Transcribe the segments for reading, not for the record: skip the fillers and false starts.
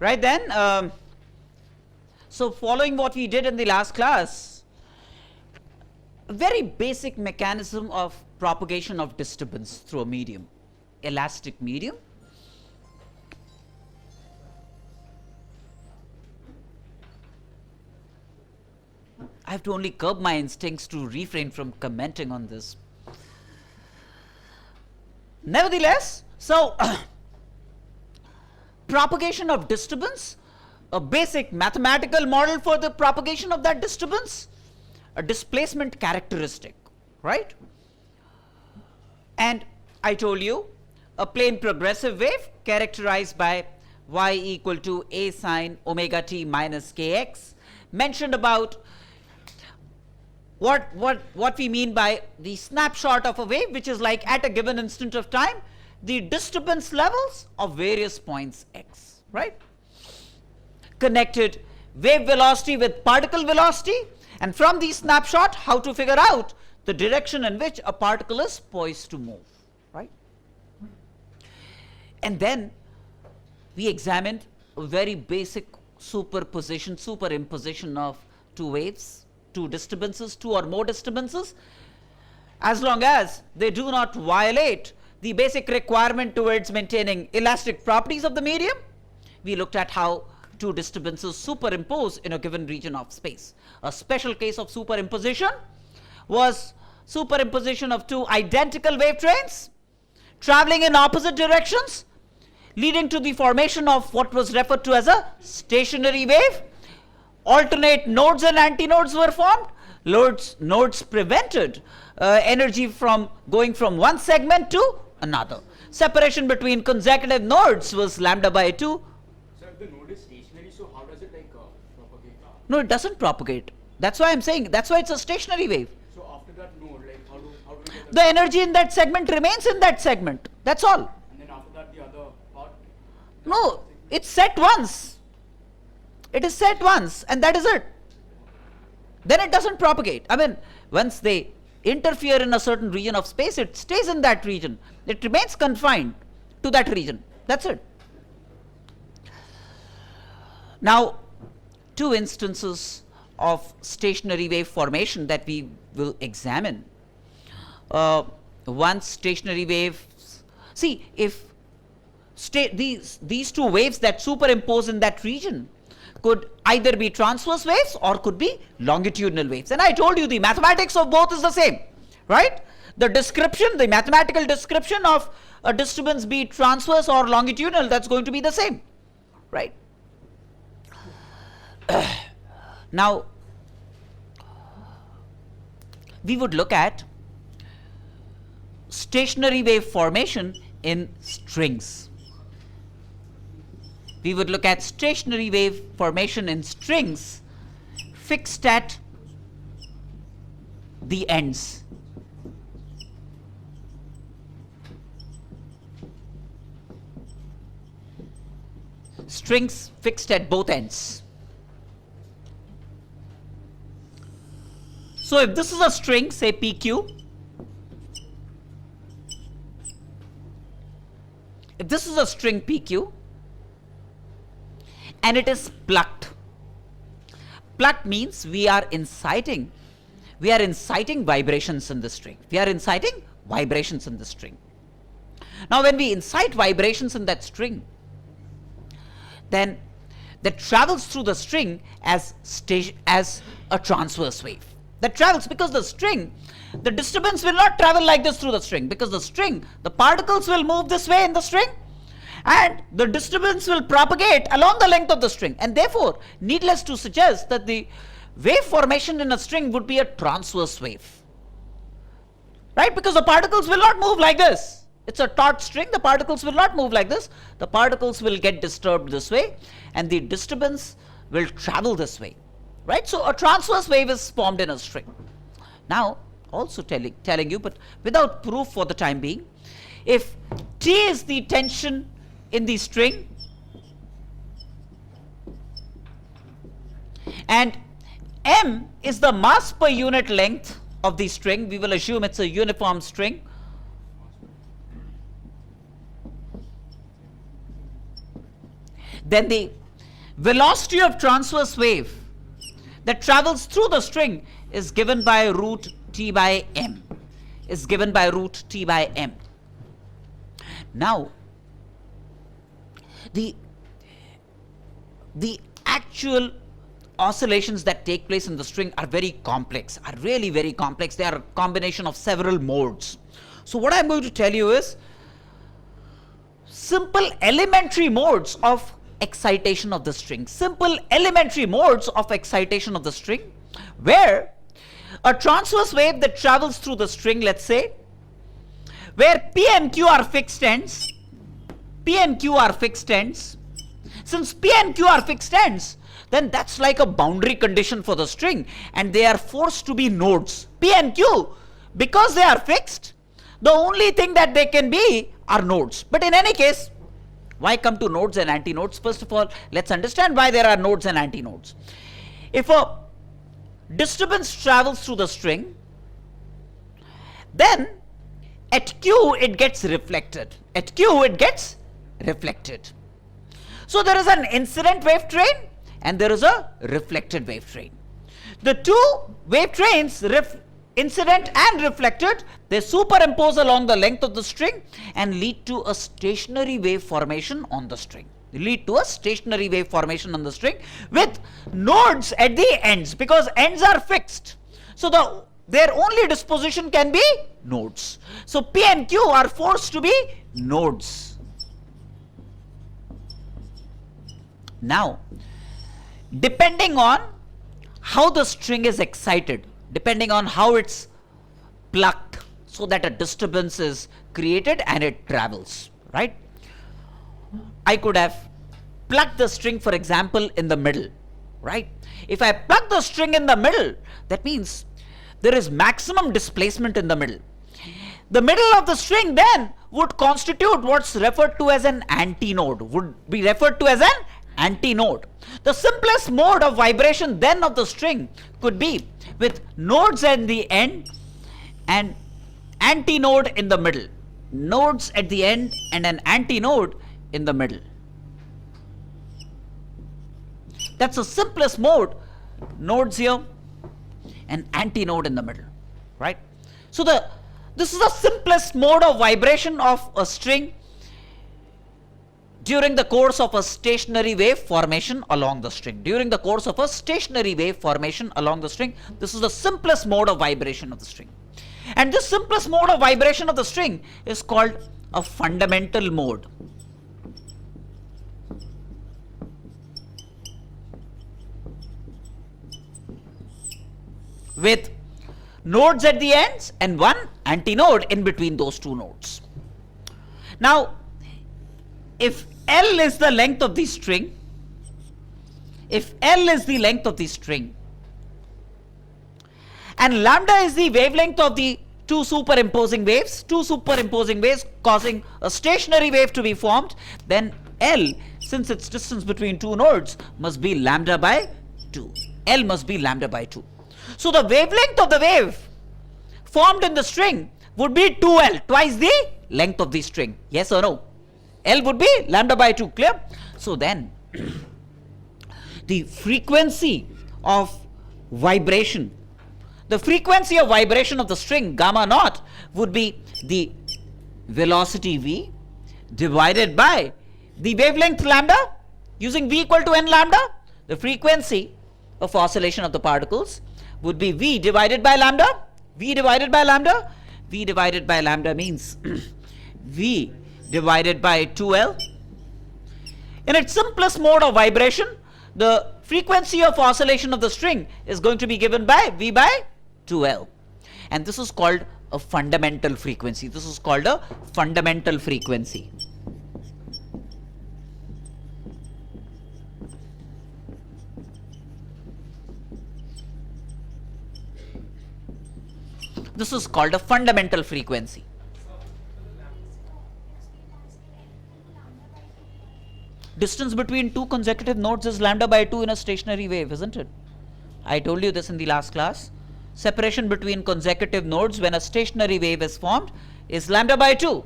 Right then, so following what we did in the last class, a very basic mechanism of propagation of disturbance through a medium, elastic medium. I have to only curb my instincts to refrain from commenting on this. Nevertheless, so propagation of disturbance, a basic mathematical model for the propagation of that disturbance, a displacement characteristic, right? And I told you a plane progressive wave characterized by y equal to a sine omega t minus kx, mentioned about what we mean by the snapshot of a wave, which is like at a given instant of time the disturbance levels of various points x, right? Connected wave velocity with particle velocity, and from the snapshot how to figure out the direction in which a particle is poised to move, right? And then we examined a very basic superimposition of two waves, two disturbances, two or more disturbances, as long as they do not violate the basic requirement towards maintaining elastic properties of the medium. We looked at how two disturbances superimpose in a given region of space. A special case of superimposition was superimposition of two identical wave trains traveling in opposite directions, leading to the formation of what was referred to as a stationary wave. Alternate nodes and antinodes were formed. Nodes prevented energy from going from one segment to another. Separation between consecutive nodes was lambda by 2. So if the node is stationary, so how does it propagate? No, it doesn't propagate. That's why I'm saying, that's why it's a stationary wave. So after that node, like how do we get the energy in that segment remains in that segment. That's all. And then after that the other part? No, it's set once. It is set once and that is it. Then it doesn't propagate. I mean, once they interfere in a certain region of space, it stays in that region. It remains confined to that region. That's it. Now, two instances of stationary wave formation that we will examine. One stationary wave, see, if these two waves that superimpose in that region could either be transverse waves or could be longitudinal waves. And I told you the mathematics of both is the same, right? The description, the mathematical description of a disturbance, be it transverse or longitudinal, that's going to be the same, right? Now, we would look at stationary wave formation in strings. We would look at stationary wave formation in strings fixed at the ends. Strings fixed at both ends. So if this is a string, say PQ, if this is a string PQ, and it is plucked. Plucked means we are inciting vibrations in the string. We are inciting vibrations in the string. Now when we incite vibrations in that string, then that travels through the string as a transverse wave. That travels because the string, the disturbance will not travel like this through the string, because the string, the particles will move this way in the string, and the disturbance will propagate along the length of the string, and therefore needless to suggest that the wave formation in a string would be a transverse wave, right? Because the particles will not move like this. It's a taut string, the particles will not move like this. The particles will get disturbed this way and the disturbance will travel this way, right? So a transverse wave is formed in a string. Now also telling you, but without proof for the time being, if T is the tension in the string and M is the mass per unit length of the string, we will assume it's a uniform string, then the velocity of transverse wave that travels through the string is given by root T by M. Is given by root T by M. Now, the actual oscillations that take place in the string are very complex, are really very complex. They are a combination of several modes. So what I'm going to tell you is simple elementary modes of excitation of the string. Simple elementary modes of excitation of the string, where a transverse wave that travels through the string, let's say, where P and Q are fixed ends, P and Q are fixed ends. Since P and Q are fixed ends, then that's like a boundary condition for the string, and they are forced to be nodes. P and Q, because they are fixed, the only thing that they can be are nodes. But in any case, why come to nodes and antinodes? First of all, let's understand why there are nodes and antinodes. If a disturbance travels through the string, then at Q it gets reflected. At Q it gets reflected. So there is an incident wave train and there is a reflected wave train. The two wave trains, incident and reflected, they superimpose along the length of the string and lead to a stationary wave formation on the string. They lead to a stationary wave formation on the string with nodes at the ends, because ends are fixed. So their only disposition can be nodes. So P and Q are forced to be nodes. Now, depending on how the string is excited, depending on how it's plucked so that a disturbance is created and it travels, right? I could have plucked the string, for example, in the middle, right? If I pluck the string in the middle, that means there is maximum displacement in the middle. The middle of the string then would constitute what's referred to as an antinode, would be referred to as an antinode. The simplest mode of vibration then of the string could be with nodes at the end and antinode in the middle. Nodes at the end and an antinode in the middle. That's the simplest mode. Nodes here and antinode in the middle, right? So this is the simplest mode of vibration of a string during the course of a stationary wave formation along the string. During the course of a stationary wave formation along the string, this is the simplest mode of vibration of the string. And this simplest mode of vibration of the string is called a fundamental mode. With nodes at the ends and one antinode in between those two nodes. Now, if L is the length of the string, if L is the length of the string, and lambda is the wavelength of the two superimposing waves causing a stationary wave to be formed, then L, since its distance between two nodes, must be lambda by 2. L must be lambda by 2. So the wavelength of the wave formed in the string would be 2L, twice the length of the string. Yes or no? L would be lambda by 2, clear? So then, the frequency of vibration, of the string gamma naught would be the velocity v divided by the wavelength lambda, using v equal to n lambda. The frequency of oscillation of the particles would be v divided by lambda. V divided by lambda. V divided by lambda means v divided by 2L. In its simplest mode of vibration, the frequency of oscillation of the string is going to be given by v by 2L. And this is called a fundamental frequency. This is called a fundamental frequency. This is called a fundamental frequency. Distance between two consecutive nodes is lambda by 2 in a stationary wave, isn't it? I told you this in the last class. Separation between consecutive nodes when a stationary wave is formed is lambda by 2.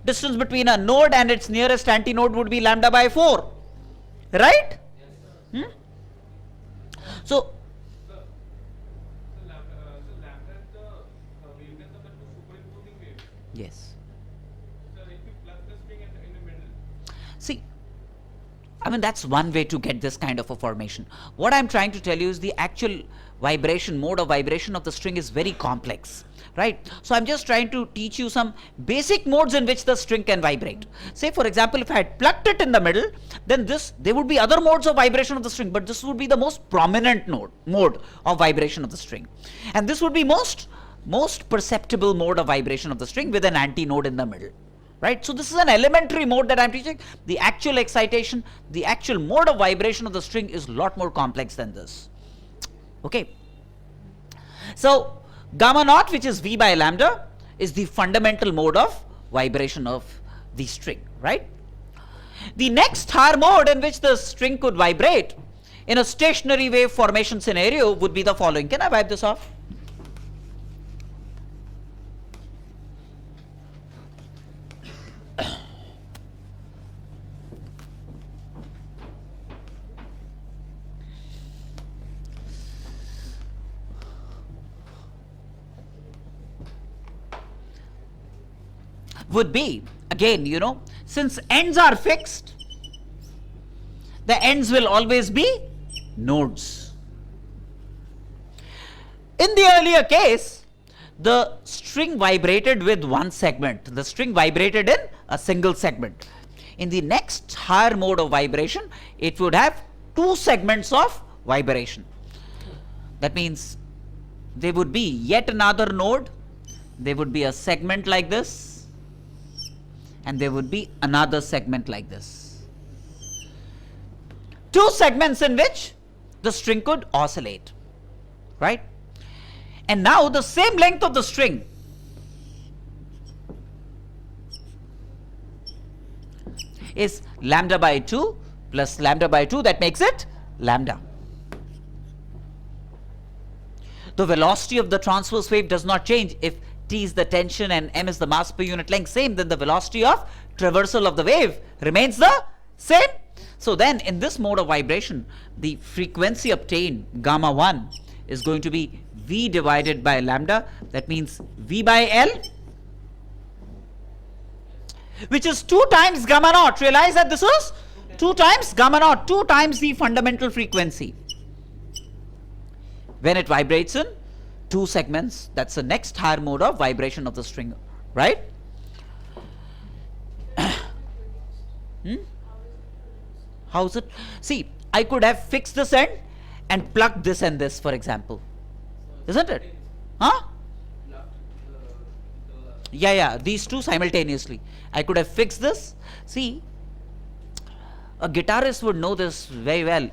Distance between a node and its nearest antinode would be lambda by 4. Right? So lambda is the wavelength of the two superimposing waves. yes. So if you plug the string in the middle. See, I mean, that's one way to get this kind of a formation. What I'm trying to tell you is the actual mode of vibration of the string is very complex, right? So I'm just trying to teach you some basic modes in which the string can vibrate. Say, for example, if I had plucked it in the middle, then there would be other modes of vibration of the string, but this would be the most prominent mode of vibration of the string. And this would be most perceptible mode of vibration of the string with an antinode in the middle. Right? So this is an elementary mode that I'm teaching. The actual excitation, the actual mode of vibration of the string is a lot more complex than this. Okay. So gamma naught, which is V by lambda, is the fundamental mode of vibration of the string, right? The next higher mode in which the string could vibrate in a stationary wave formation scenario would be the following. Can I wipe this off? Would be, again, since ends are fixed, the ends will always be nodes. In the earlier case, the string vibrated with one segment. The string vibrated in a single segment. In the next higher mode of vibration, it would have two segments of vibration. That means there would be yet another node, there would be a segment like this, and there would be another segment like this. Two segments in which the string could oscillate, right? And now the same length of the string is lambda by 2 plus lambda by 2, that makes it lambda. The velocity of the transverse wave does not change. If T is the tension and m is the mass per unit length same, then the velocity of traversal of the wave remains the same. So then in this mode of vibration, the frequency obtained, gamma 1, is going to be V divided by lambda. That means V by L, which is 2 times gamma naught. Realize that this is 2 times gamma naught, 2 times the fundamental frequency. When it vibrates in two segments, that's the next higher mode of vibration of the string, right? How is it? See, I could have fixed this end and plugged this and this, for example, isn't it? Huh? Yeah, these two simultaneously. I could have fixed this. See, a guitarist would know this very well.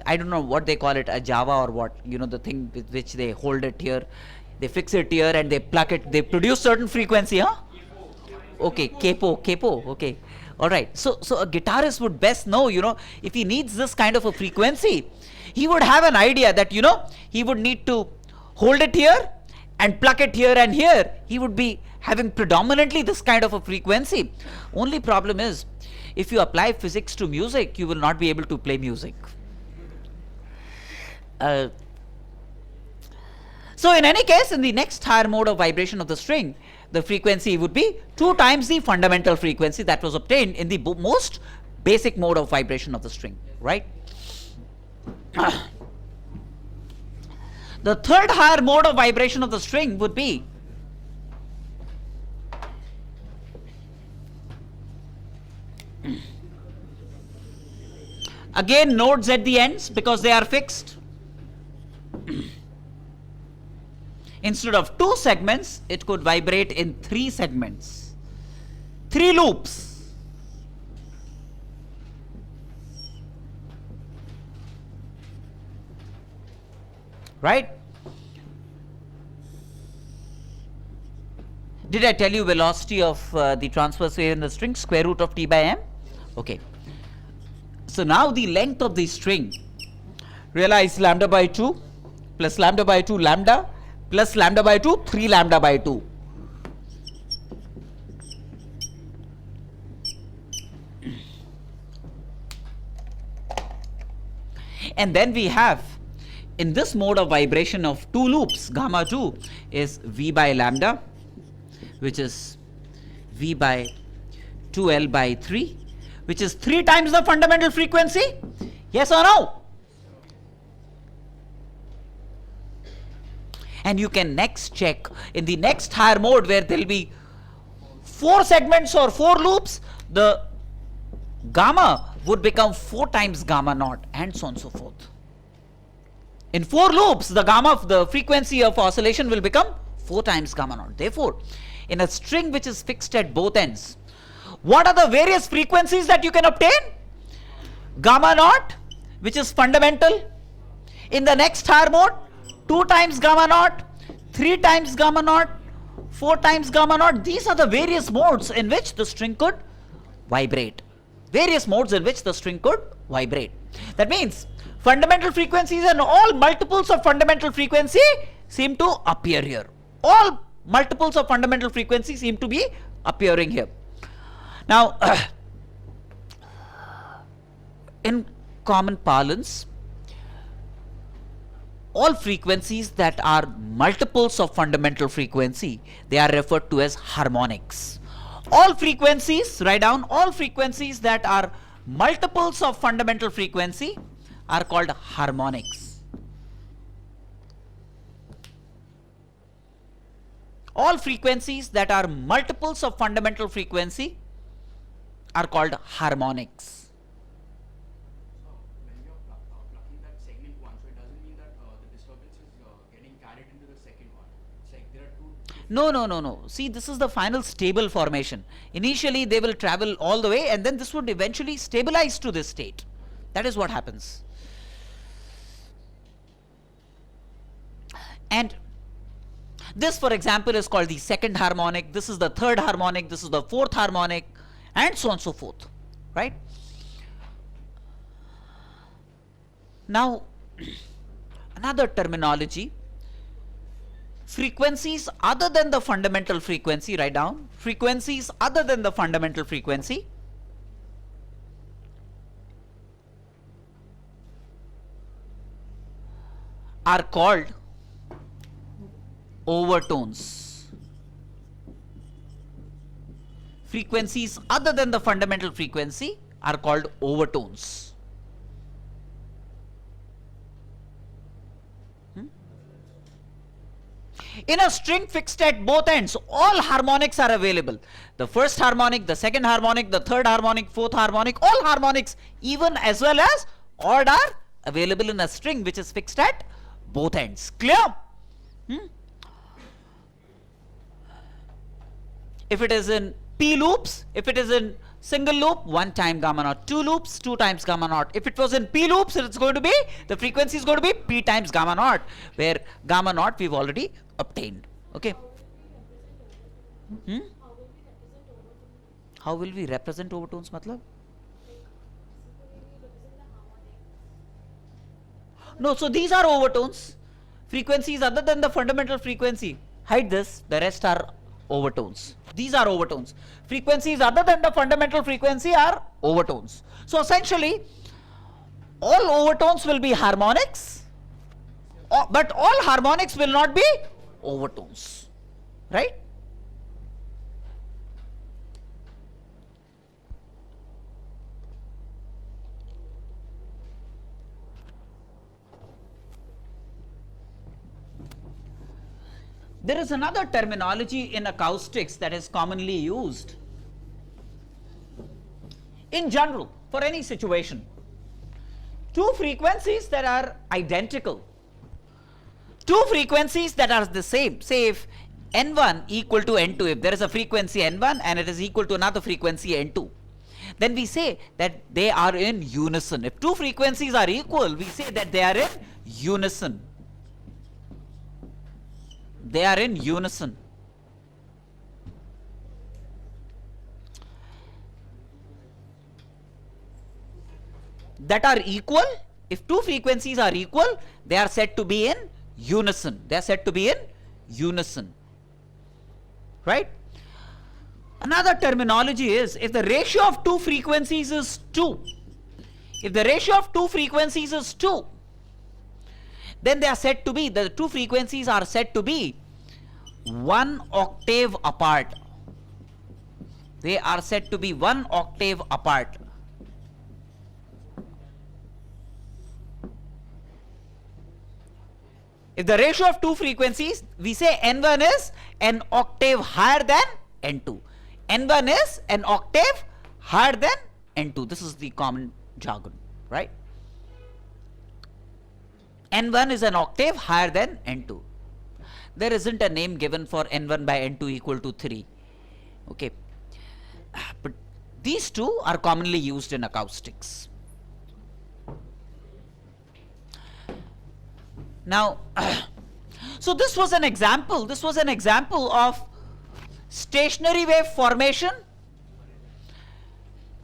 I don't know what they call it, a Java or what, the thing with which they hold it here, they fix it here and they plug it, they produce certain frequency, huh? Okay, capo, okay. Alright, so a guitarist would best know, if he needs this kind of a frequency, he would have an idea that, he would need to hold it here and plug it here and here. He would be having predominantly this kind of a frequency. Only problem is, if you apply physics to music, you will not be able to play music. So in any case, in the next higher mode of vibration of the string, the frequency would be 2 times the fundamental frequency that was obtained in the most basic mode of vibration of the string, right? The third higher mode of vibration of the string would be again nodes at the ends because they are fixed. Instead of 2 segments, it could vibrate in 3 segments, 3 loops. Right? Did I tell you velocity of the transverse wave in the string? Square root of T by m. Okay. So now the length of the string, realize lambda by 2 plus lambda by 2 lambda plus lambda by 2, 3 lambda by 2. And then we have in this mode of vibration of two loops, gamma 2 is V by lambda, which is V by 2L by 3, which is 3 times the fundamental frequency. Yes or no? And you can next check in the next higher mode where there will be 4 segments or 4 loops, the gamma would become 4 times gamma naught, and so on and so forth. In 4 loops, the frequency of oscillation will become 4 times gamma naught. Therefore, in a string which is fixed at both ends, what are the various frequencies that you can obtain? Gamma naught, which is fundamental. In the next higher mode, 2 times gamma naught, 3 times gamma naught, 4 times gamma naught. These are the various modes in which the string could vibrate. Various modes in which the string could vibrate. That means fundamental frequencies and all multiples of fundamental frequency seem to appear here. All multiples of fundamental frequency seem to be appearing here. Now, in common parlance, all frequencies that are multiples of fundamental frequency, they are referred to as harmonics. All frequencies, write down, all frequencies that are multiples of fundamental frequency are called harmonics. All frequencies that are multiples of fundamental frequency are called harmonics. When you're plucking that segment 1, so it doesn't mean that the disturbance is getting carried into the second one. It's like there are 2. No. See, this is the final stable formation. Initially, they will travel all the way, and then this would eventually stabilize to this state. That is what happens. And this, for example, is called the second harmonic. This is the third harmonic. This is the fourth harmonic, and so on and so forth. Right? Now, another terminology. Frequencies other than the fundamental frequency, write down, frequencies other than the fundamental frequency are called overtones. Frequencies other than the fundamental frequency are called overtones. In a string fixed at both ends, all harmonics are available. The first harmonic, the second harmonic, the third harmonic, fourth harmonic, all harmonics, even as well as odd, are available in a string which is fixed at both ends. Clear? If it is in P loops, if it is in single loop, 1 time gamma naught, 2 loops, 2 times gamma naught. If it was in P loops, it's going to be, the frequency is going to be P times gamma naught, where gamma naught we've already obtained. Okay. How will we represent overtones, matlab? No, so these are overtones. Frequencies other than the fundamental frequency. Hide this, the rest are overtones. These are overtones. Frequencies other than the fundamental frequency are overtones. So essentially, all overtones will be harmonics, but all harmonics will not be overtones. Right? There is another terminology in acoustics that is commonly used in general for any situation. Two frequencies that are identical, two frequencies that are the same. Say if N1 equal to N2, if there is a frequency N1 and it is equal to another frequency N2, then we say that they are in unison. If two frequencies are equal, we say that they are in unison. They are in unison. That are equal, if two frequencies are equal, they are said to be in unison. They are said to be in unison. Right? Another terminology is, if the ratio of two frequencies is 2, if the ratio of two frequencies is 2, then they are said to be, the two frequencies are said to be 1 octave apart. They are said to be 1 octave apart. If the ratio of two frequencies, we say N1 is an octave higher than N2. N1 is an octave higher than N2. This is the common jargon, right? N1 is an octave higher than N2. There isn't a name given for N1 by N2 equal to 3. Okay. But these two are commonly used in acoustics. Now, so this was an example of stationary wave formation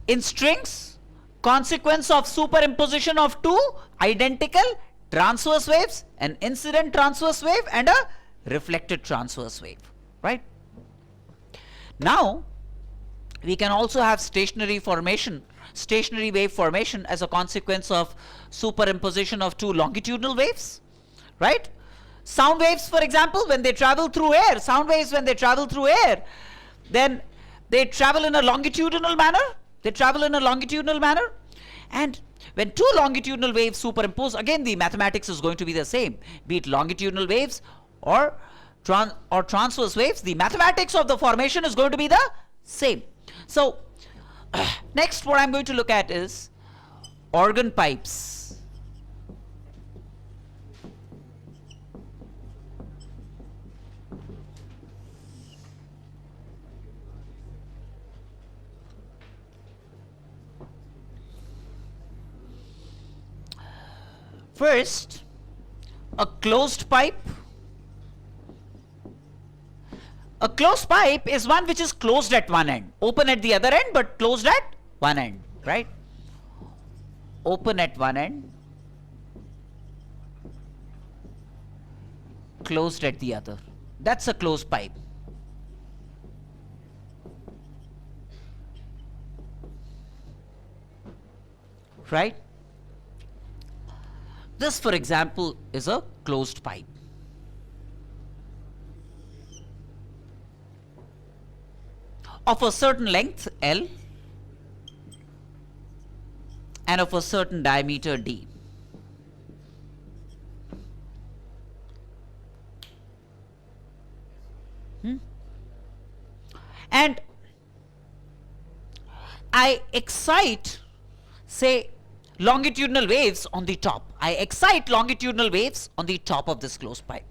in strings, consequence of superimposition of two identical transverse waves, an incident transverse wave and a reflected transverse wave, right? Now, we can also have stationary wave formation as a consequence of superimposition of two longitudinal waves, right? Sound waves, for example, when they travel through air, then they travel in a longitudinal manner. And when two longitudinal waves superimpose, again the mathematics is going to be the same, be it longitudinal waves or transverse waves, the mathematics of the formation is going to be the same. So, next what I'm going to look at is organ pipes. First, a closed pipe. A closed pipe is one which is closed at one end, open at the other end, but closed at one end, right? Open at one end, closed at the other. That's a closed pipe. Right? This, for example, is a closed pipe. Of a certain length L and of a certain diameter D. And I excite, say, longitudinal waves on the top. I excite longitudinal waves on the top of this closed pipe.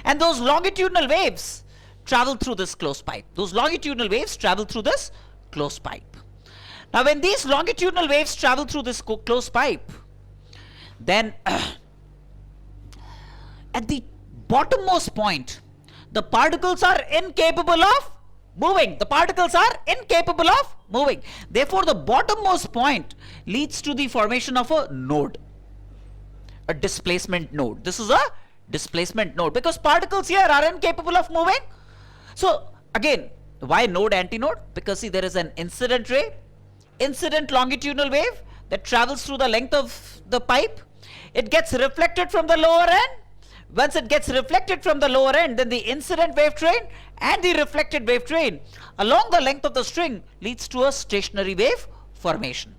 And those longitudinal waves travel through this closed pipe. Now, when these longitudinal waves travel through this closed pipe, then at the bottommost point, the particles are incapable of moving. Therefore, the bottommost point leads to the formation of a node, a displacement node. This is a displacement node because particles here are incapable of moving. So, again, why node antinode? Because see, there is an incident ray, incident longitudinal wave that travels through the length of the pipe. It gets reflected from the lower end. Once it gets reflected from the lower end, then the incident wave train and the reflected wave train along the length of the string leads to a stationary wave formation.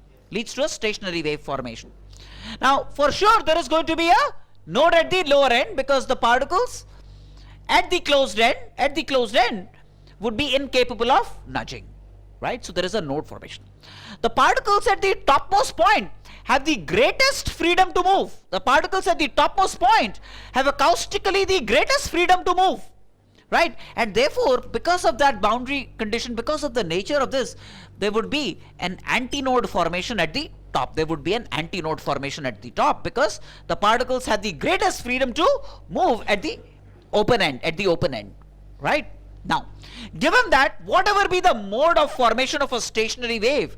Now, for sure, there is going to be a node at the lower end because the particles at the closed end would be incapable of nudging, right? So there is a node formation. The particles at the topmost point have the greatest freedom to move. Have acoustically the greatest freedom to move, right? And therefore, because of that boundary condition, because of the nature of this, there would be an antinode formation at the top. Because the particles have the greatest freedom to move at the open end, right? Now, given that whatever be the mode of formation of a stationary wave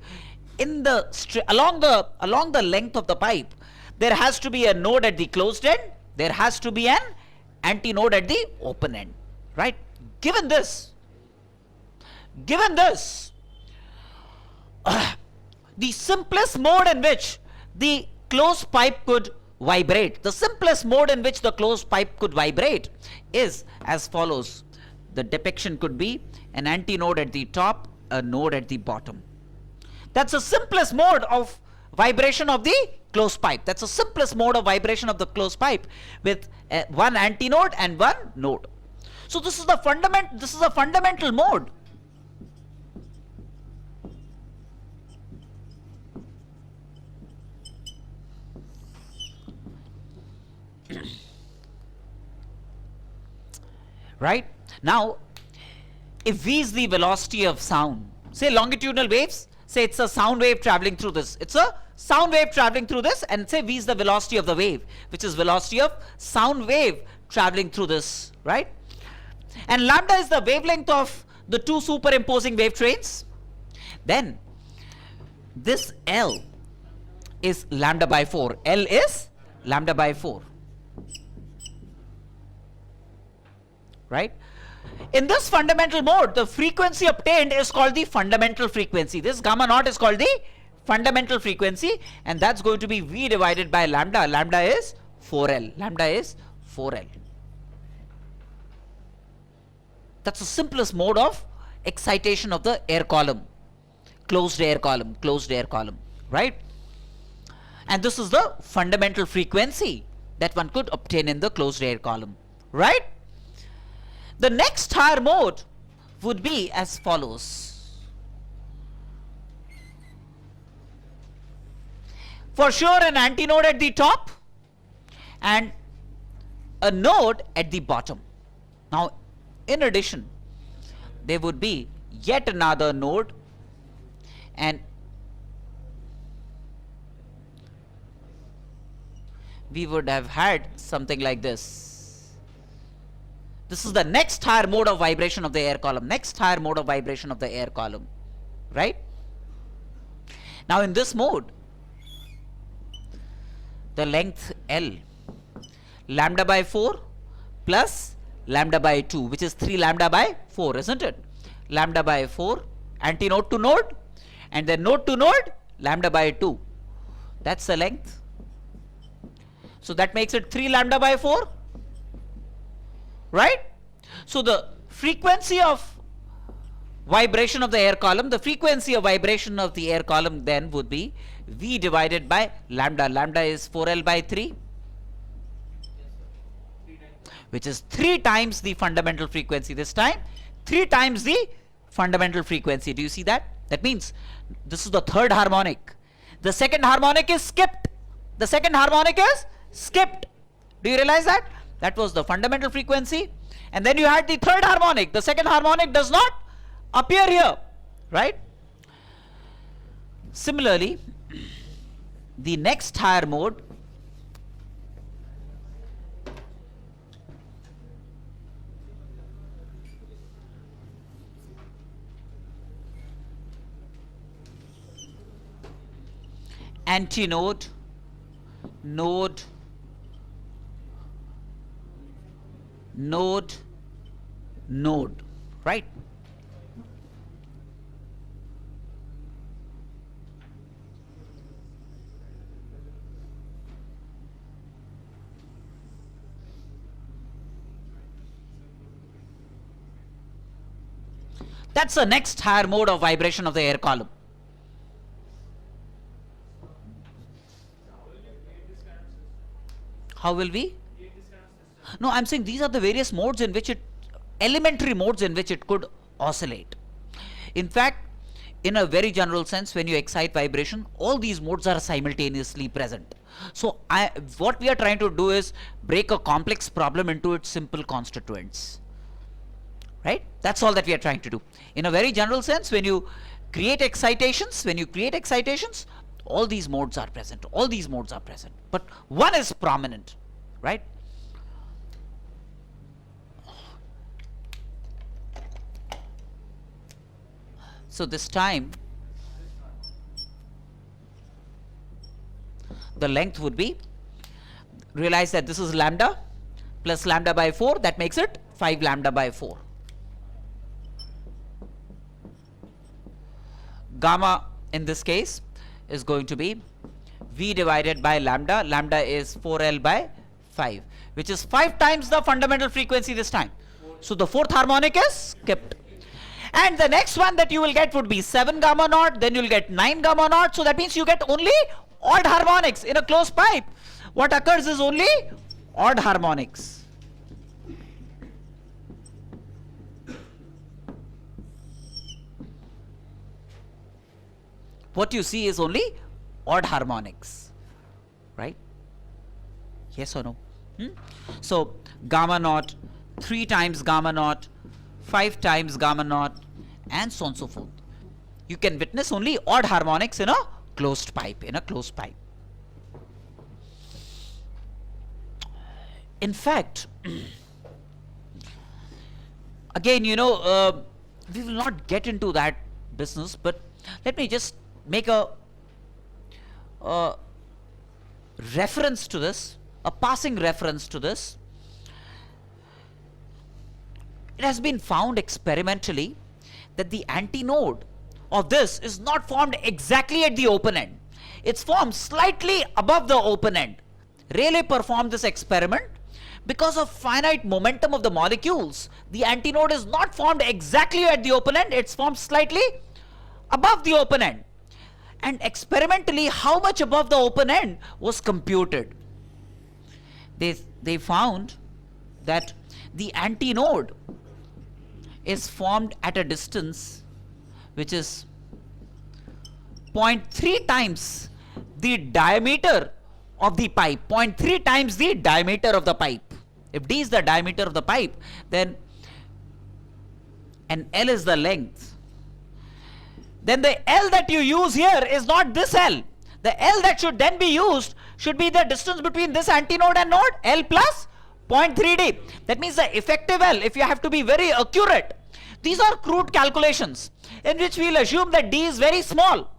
in the along the length of the pipe, there has to be a node at the closed end, there has to be an antinode at the open end, right? Given this, the simplest mode in which the closed pipe could vibrate, the simplest mode in which the closed pipe could vibrate is as follows. The depiction could be an antinode at the top, a node at the bottom. That's the simplest mode of vibration of the closed pipe. That's the simplest mode of vibration of the closed pipe, with one antinode and one node. So this is the fundamental mode. Right? Now, if v is the velocity of sound, say longitudinal waves, say it's a sound wave traveling through this. It's a sound wave traveling through this, and say v is the velocity of the wave, which is velocity of sound wave traveling through this, right? And lambda is the wavelength of the two superimposing wave trains. Then this L is lambda by 4. L is lambda by 4. Right? In this fundamental mode, the frequency obtained is called the fundamental frequency. This gamma naught is called the fundamental frequency, and that's going to be V divided by lambda. Lambda is 4L. Lambda is 4L. That's the simplest mode of excitation of the air column. Closed air column, right? And this is the fundamental frequency that one could obtain in the closed air column, right? The next higher mode would be as follows. For sure, an antinode at the top and a node at the bottom. Now, in addition, there would be yet another node, and we would have had something like this. This is the next higher mode of vibration of the air column. Next higher mode of vibration of the air column, right? Now in this mode, the length L, lambda by 4 plus lambda by 2, which is 3 lambda by 4, isn't it? Lambda by 4, antinode to node, and then node to node, lambda by 2. That's the length. So that makes it 3 lambda by 4. Right? So the frequency of vibration of the air column, the frequency of vibration of the air column then would be V divided by lambda. Lambda is 4L by 3, which is 3 times the fundamental frequency. This time 3 times the fundamental frequency. Do you see that? That means this is the third harmonic. The second harmonic is skipped. The second harmonic is skipped. Do you realize that? That was the fundamental frequency, and then you had the third harmonic. The second harmonic does not appear here, right? Similarly, the next higher mode antinode, node, node, node, right? That's the next higher mode of vibration of the air column. How will we? No, I'm saying these are the various modes in which elementary modes in which it could oscillate. In fact, in a very general sense, when you excite vibration, all these modes are simultaneously present. So what we are trying to do is break a complex problem into its simple constituents. Right? That's all that we are trying to do. In a very general sense, when you create excitations, all these modes are present. All these modes are present. But one is prominent, right? So this time the length would be, realize that this is lambda plus lambda by 4, that makes it 5 lambda by 4. Gamma in this case is going to be V divided by lambda. Lambda is 4L by 5, which is 5 times the fundamental frequency this time. So the fourth harmonic is skipped. And the next one that you will get would be 7 gamma naught, then you'll get 9 gamma naught. So that means you get only odd harmonics in a closed pipe. What occurs is only odd harmonics. What you see is only odd harmonics, right? Yes or no? So gamma naught, 3 times gamma naught, 5 times gamma naught, and so on and so forth. You can witness only odd harmonics in a closed pipe, In fact, again, we will not get into that business, but let me just make a reference to this, a passing reference to this. It has been found experimentally that the antinode of this is not formed exactly at the open end. It's formed slightly above the open end. Rayleigh performed this experiment. Because of finite momentum of the molecules, the antinode is not formed exactly at the open end, it's formed slightly above the open end. And experimentally, how much above the open end was computed. They found that the antinode is formed at a distance which is 0.3 times the diameter of the pipe, 0.3 times the diameter of the pipe. If D is the diameter of the pipe, then and L is the length, then the L that you use here is not this L. The L that should then be used should be the distance between this antinode and node, L plus 0.3D. That means the effective L, if you have to be very accurate. These are crude calculations in which we will assume that D is very small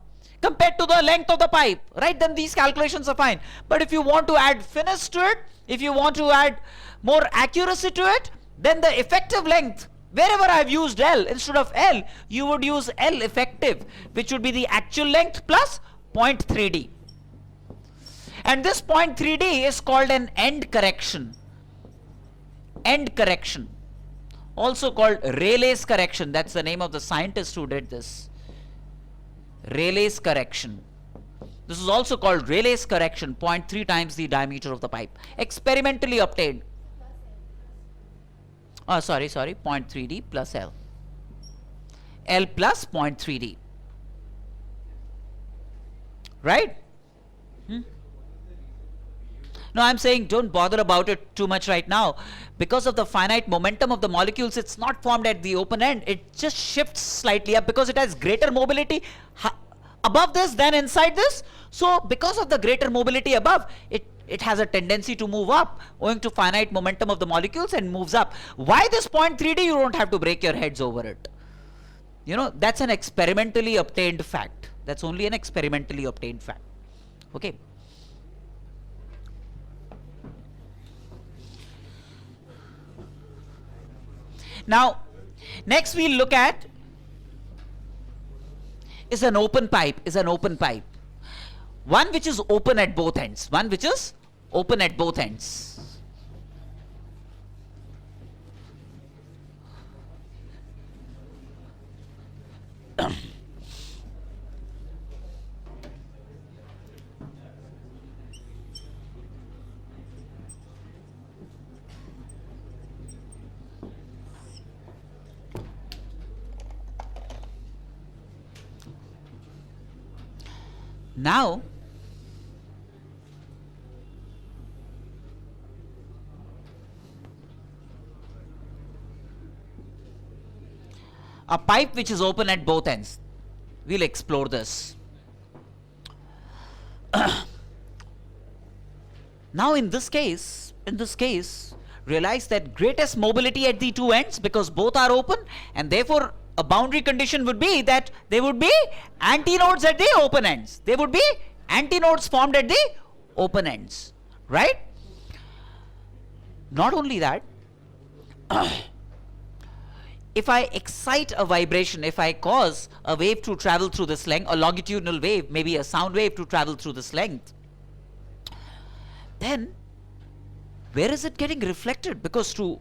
compared to the length of the pipe, right? Then these calculations are fine. But if you want to add finesse to it, if you want to add more accuracy to it, then the effective length, wherever I have used L instead of L, you would use L effective, which would be the actual length plus 0.3D. And this 0.3D is called an end correction. End correction. Also called Rayleigh's correction. That's the name of the scientist who did this. Rayleigh's correction. This is also called Rayleigh's correction, 0.3 times the diameter of the pipe. Experimentally obtained. Oh, sorry, 0.3D plus L. L plus 0.3D. Right? No, I'm saying don't bother about it too much right now. Because of the finite momentum of the molecules, it's not formed at the open end. It just shifts slightly up because it has greater mobility above this than inside this. So because of the greater mobility above, it has a tendency to move up owing to finite momentum of the molecules and moves up. Why this 0.3D? You don't have to break your heads over it. That's an experimentally obtained fact. That's only an experimentally obtained fact. Okay. Now, next we'll look at is an open pipe. One which is open at both ends. Now, a pipe which is open at both ends. We'll explore this. Now in this case, realize that greatest mobility at the two ends because both are open, and therefore a boundary condition would be that there would be antinodes at the open ends. There would be antinodes formed at the open ends, right? Not only that, if I excite a vibration, if I cause a wave to travel through this length, a longitudinal wave, maybe a sound wave to travel through this length, then where is it getting reflected? Because to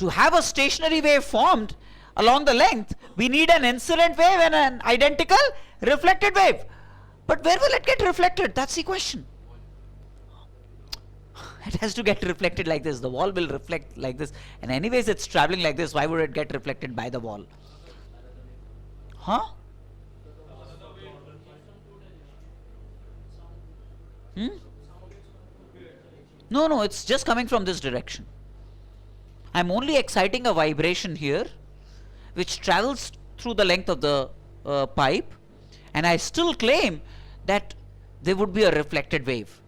have a stationary wave formed along the length, we need an incident wave and an identical reflected wave. But where will it get reflected? That's the question. It has to get reflected like this. The wall will reflect like this. And anyways, it's traveling like this. Why would it get reflected by the wall? Huh? Hmm? No, it's just coming from this direction. I'm only exciting a vibration here, which travels through the length of the pipe, and I still claim that there would be a reflected wave.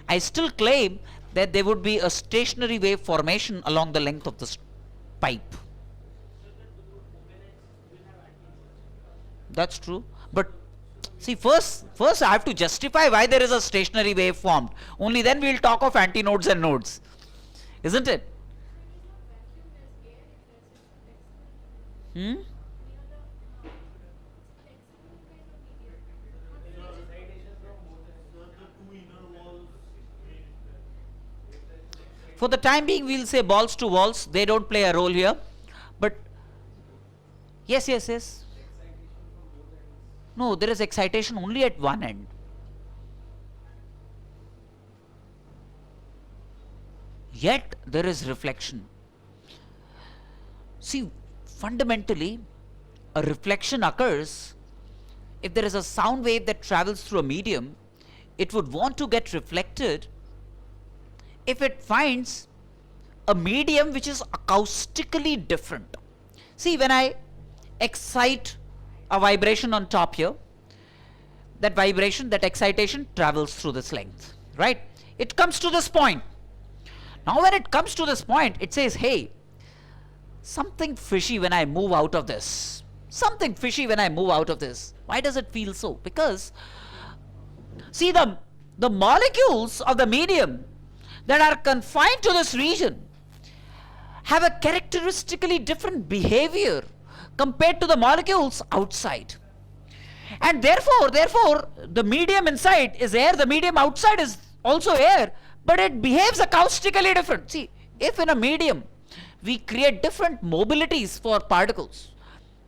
I still claim that there would be a stationary wave formation along the length of the pipe. That's true. But see, first I have to justify why there is a stationary wave formed. Only then we'll talk of antinodes and nodes. Isn't it? Hmm? For the time being, we'll say balls to walls. They don't play a role here. But yes. No, there is excitation only at one end. Yet there is reflection. See, fundamentally, a reflection occurs if there is a sound wave that travels through a medium. It would want to get reflected if it finds a medium which is acoustically different. See, when I excite a vibration on top here, that vibration, that excitation travels through this length, right? It comes to this point. Now when it comes to this point, it says, hey, something fishy when I move out of this. Something fishy when I move out of this. Why does it feel so? Because, see, the molecules of the medium that are confined to this region have a characteristically different behavior compared to the molecules outside. And therefore, the medium inside is air, the medium outside is also air, but it behaves acoustically different. See, if in a medium we create different mobilities for particles,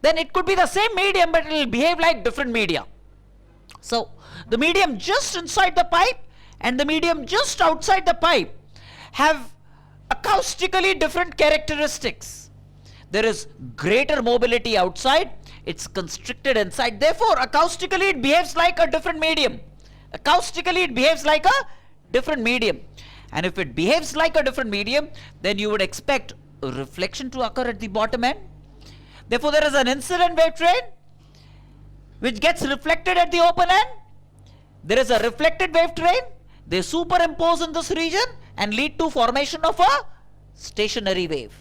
then it could be the same medium, but it will behave like different media. So, the medium just inside the pipe and the medium just outside the pipe have acoustically different characteristics. There is greater mobility outside, it's constricted inside, therefore acoustically it behaves like a different medium. Acoustically it behaves like a different medium. And if it behaves like a different medium, then you would expect a reflection to occur at the bottom end. Therefore there is an incident wave train which gets reflected at the open end. There is a reflected wave train. They superimpose in this region and lead to formation of a stationary wave.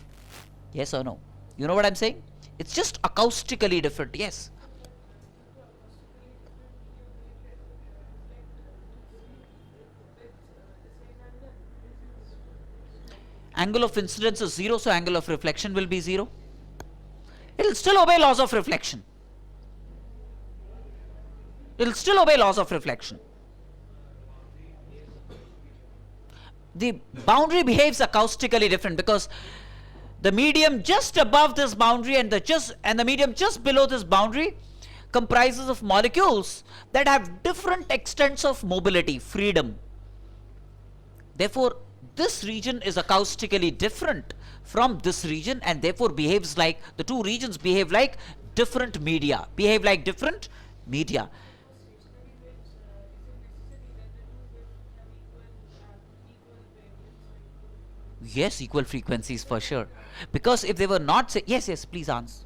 Yes or no? You know what I'm saying? It's just acoustically different. Yes. Angle of incidence is 0, so angle of reflection will be 0. It will still obey laws of reflection. It will still obey laws of reflection. The boundary behaves acoustically different because the medium just above this boundary and the medium just below this boundary comprises of molecules that have different extents of mobility, freedom. Therefore, this region is acoustically different from this region and therefore behaves like, the two regions behave like different media, Yes, equal frequencies for sure. Because if they were not, yes, please answer.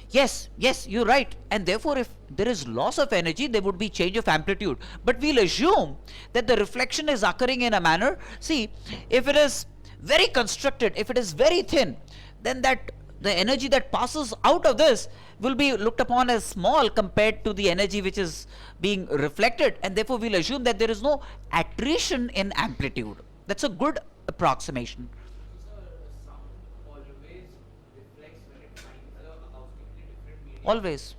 Yes, you're right. And therefore, if there is loss of energy, there would be change of amplitude. But we'll assume that the reflection is occurring in a manner. See, if it is very constricted, if it is very thin, then the energy that passes out of this will be looked upon as small compared to the energy which is being reflected, and therefore we'll assume that there is no attrition in amplitude. That's a good approximation. Sound always reflects when it finds a acoustically different medium.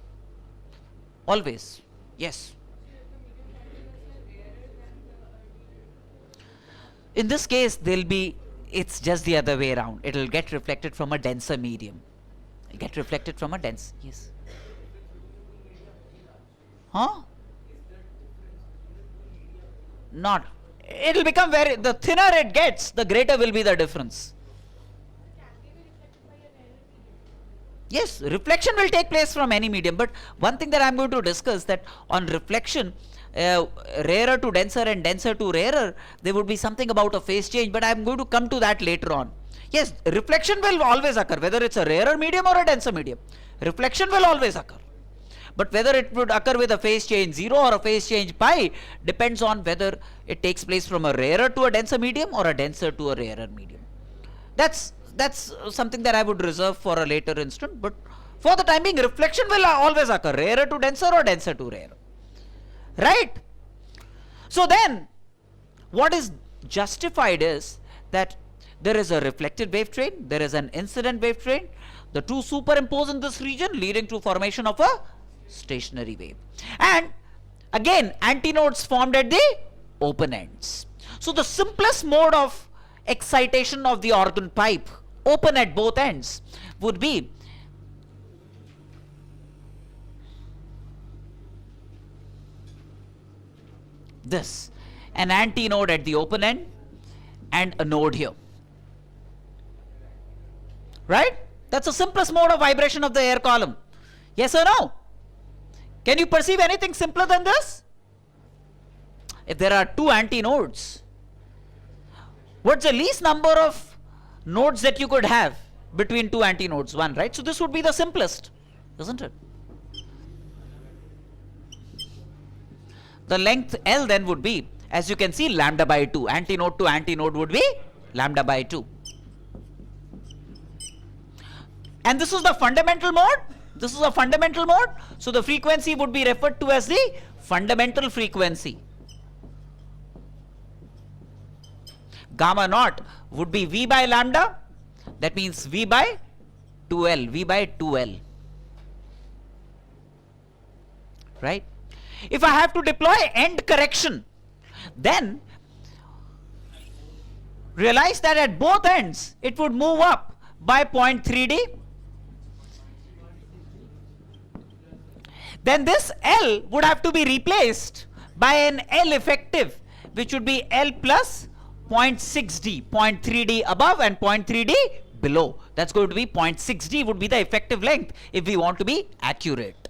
Always. Yes. In this case, it's just the other way around. It will get reflected from a denser medium. Get reflected from a dense, yes. Huh? Not. It will become the thinner it gets, the greater will be the difference. Yes, reflection will take place from any medium, but one thing that I am going to discuss, that on reflection, rarer to denser and denser to rarer, there would be something about a phase change, but I am going to come to that later on. Yes, reflection will always occur, whether it's a rarer medium or a denser medium. Reflection will always occur. But whether it would occur with a phase change 0 or a phase change pi depends on whether it takes place from a rarer to a denser medium or a denser to a rarer medium. That's something that I would reserve for a later instant, but for the time being, reflection will always occur, rarer to denser or denser to rarer. Right? So then, what is justified is that there is a reflected wave train, there is an incident wave train, the two superimpose in this region, leading to formation of a stationary wave. And again, antinodes formed at the open ends. So the simplest mode of excitation of the organ pipe, open at both ends, would be this: an antinode at the open end and a node here. Right? That's the simplest mode of vibration of the air column. Yes or no? Can you perceive anything simpler than this? If there are two antinodes, what's the least number of nodes that you could have between two antinodes? One, right? So this would be the simplest, isn't it? The length L then would be, as you can see, lambda by 2. Antinode to antinode would be lambda by 2. And this is the fundamental mode. This is a fundamental mode. So the frequency would be referred to as the fundamental frequency. Gamma naught would be V by lambda. That means V by 2L. V by 2L. Right? If I have to deploy end correction, then realize that at both ends it would move up by 0.3D. Then this L would have to be replaced by an L effective, which would be L plus 0.6D, 0.3D above and 0.3D below. That's going to be 0.6D would be the effective length if we want to be accurate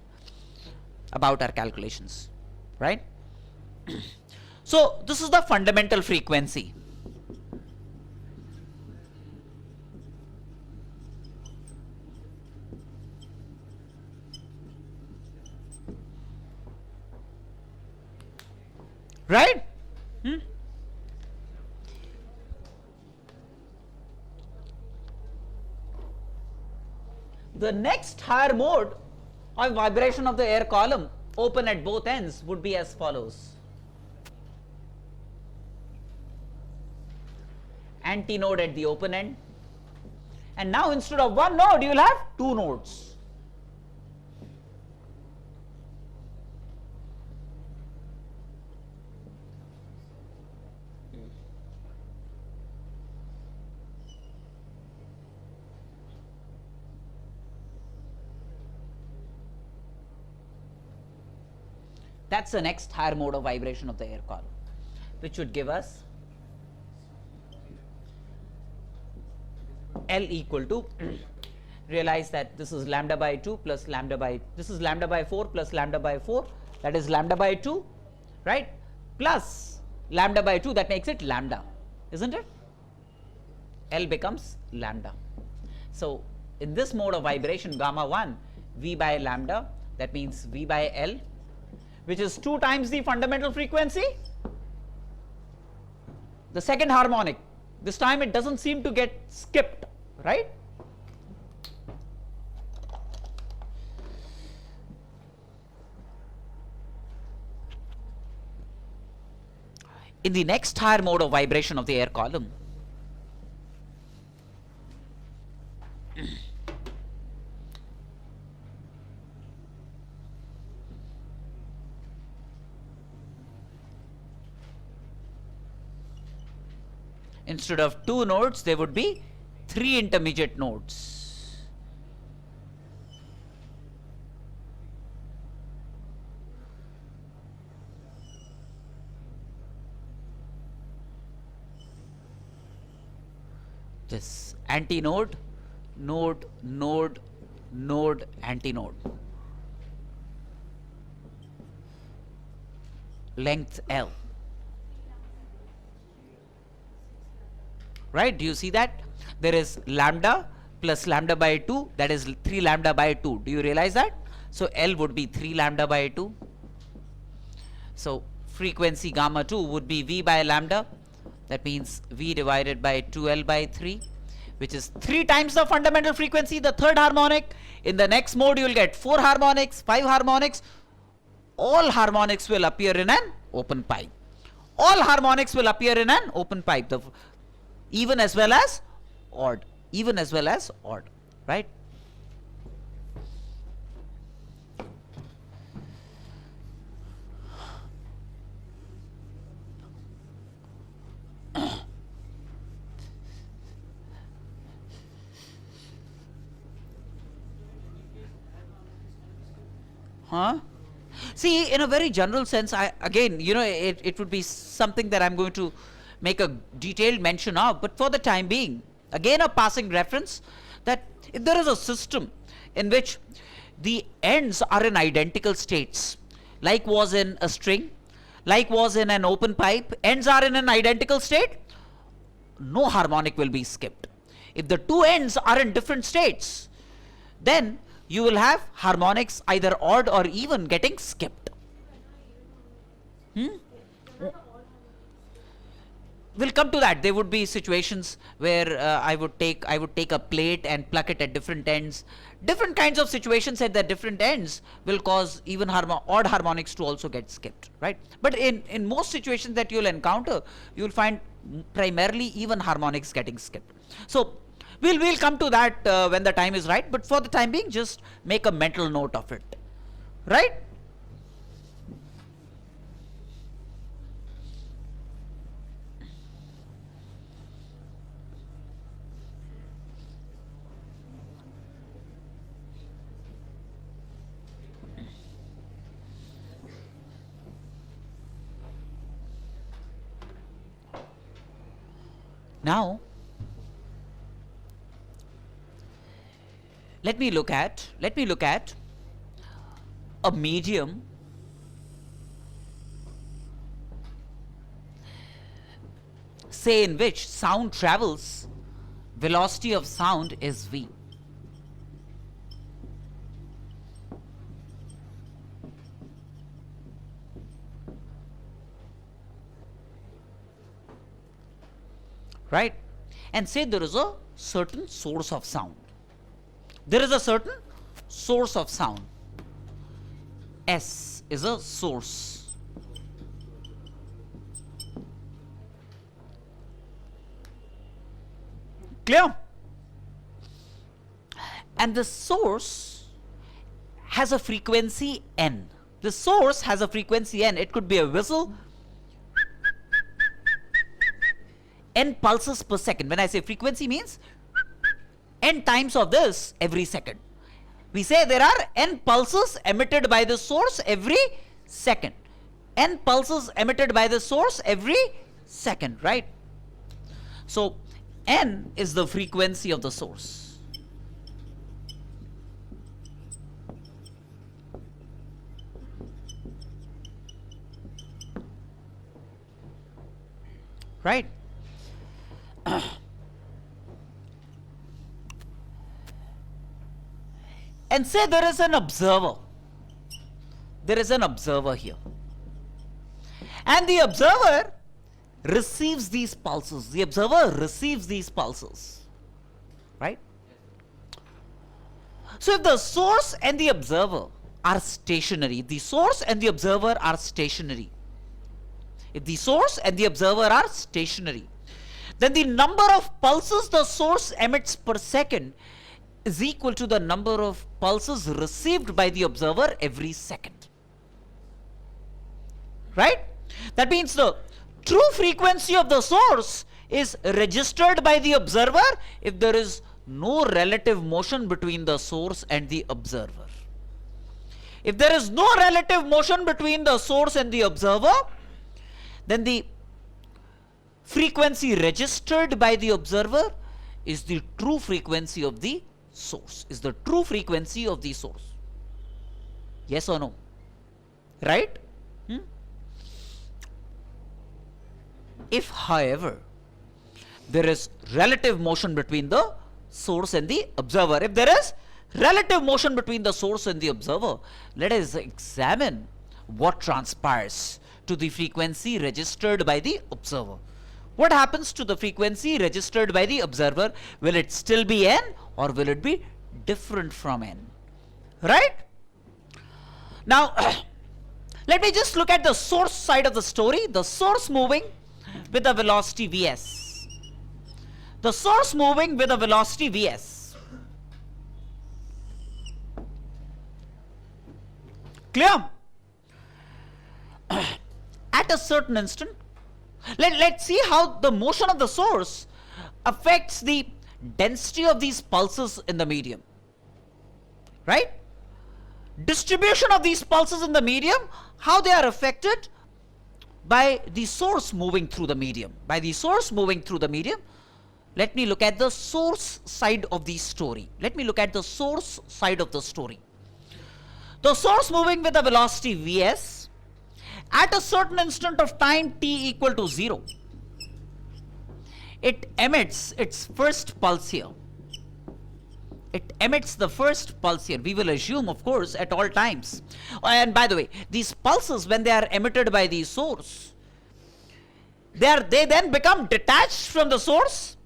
about our calculations, right? So this is the fundamental frequency. Right? The next higher mode of vibration of the air column, open at both ends, would be as follows. Antinode at the open end, and now instead of one node you will have two nodes. That's the next higher mode of vibration of the air column, which would give us L equal to, realize that this is lambda by 2 plus lambda by, this is lambda by 4 plus lambda by 4, that is lambda by 2, right, plus lambda by 2, that makes it lambda, isn't it? L becomes lambda. So in this mode of vibration, gamma 1, V by lambda, that means V by L, which is 2 times the fundamental frequency. The second harmonic, this time it doesn't seem to get skipped, right? In the next higher mode of vibration of the air column, instead of 2 nodes, there would be 3 intermediate nodes. This antinode, node, node, node, antinode. Length L. Right? Do you see that? There is lambda plus lambda by 2, that is 3 lambda by 2. Do you realize that? So L would be 3 lambda by 2. So frequency gamma 2 would be V by lambda. That means V divided by 2L by 3, which is 3 times the fundamental frequency, the third harmonic. In the next mode, you will get 4 harmonics, 5 harmonics. All harmonics will appear in an open pipe. All harmonics will appear in an open pipe, the even as well as odd, even as well as odd, right? Huh? See, in a very general sense, again, it would be something that I'm going to make a detailed mention of, but for the time being, again a passing reference, that if there is a system in which the ends are in identical states, like was in a string, like was in an open pipe, ends are in an identical state, no harmonic will be skipped. If the two ends are in different states, then you will have harmonics either odd or even getting skipped. We'll come to that. There would be situations where I would take a plate and pluck it at different ends. Different kinds of situations at the different ends will cause even odd harmonics to also get skipped, right? But in most situations that you'll encounter, you'll find primarily even harmonics getting skipped. So we'll come to that when the time is right, but for the time being, just make a mental note of it, right? Now, let me look at a medium say in which sound travels, velocity of sound is v. Right? And say there is a certain source of sound. There is a certain source of sound. S is a source. Clear? And the source has a frequency n. The source has a frequency n. It could be a whistle. N pulses per second. When I say frequency, means n times of this every second. We say there are n pulses emitted by the source every second. N pulses emitted by the source every second, right? So n is the frequency of the source. Right? And say there is an observer. There is an observer here. And the observer receives these pulses. The observer receives these pulses. Right? So if the source and the observer are stationary, the source and the observer are stationary. If the source and the observer are stationary, then the number of pulses the source emits per second is equal to the number of pulses received by the observer every second. Right? That means the true frequency of the source is registered by the observer if there is no relative motion between the source and the observer. If there is no relative motion between the source and the observer, then the frequency registered by the observer is the true frequency of the source, is the true frequency of the source. Yes or no? Right? If, however, there is relative motion between the source and the observer, if there is relative motion between the source and the observer, let us examine what transpires to the frequency registered by the observer. What happens to the frequency registered by the observer? Will it still be n or will it be different from n? Right? Now, let me just look at the source side of the story. The source moving with a velocity vs. The source moving with a velocity vs. Clear? At a certain instant, let's see how the motion of the source affects the density of these pulses in the medium. Right? Distribution of these pulses in the medium, how they are affected by the source moving through the medium. By the source moving through the medium, let me look at the source side of the story. Let me look at the source side of the story. The source moving with a velocity vs at a certain instant of time t equal to 0, it emits its first pulse here. It emits the first pulse here. We will assume, of course, at all times. And by the way, these pulses, when they are emitted by the source, they then become detached from the source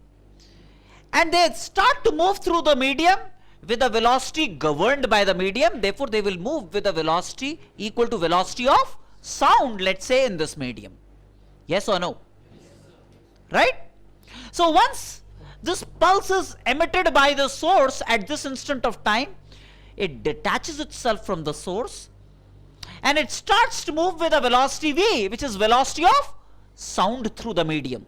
and they start to move through the medium with a velocity governed by the medium. Therefore, they will move with a velocity equal to velocity of sound, let's say, in this medium. Yes or no? Right? So once this pulse is emitted by the source at this instant of time, it detaches itself from the source and it starts to move with a velocity v, which is velocity of sound through the medium.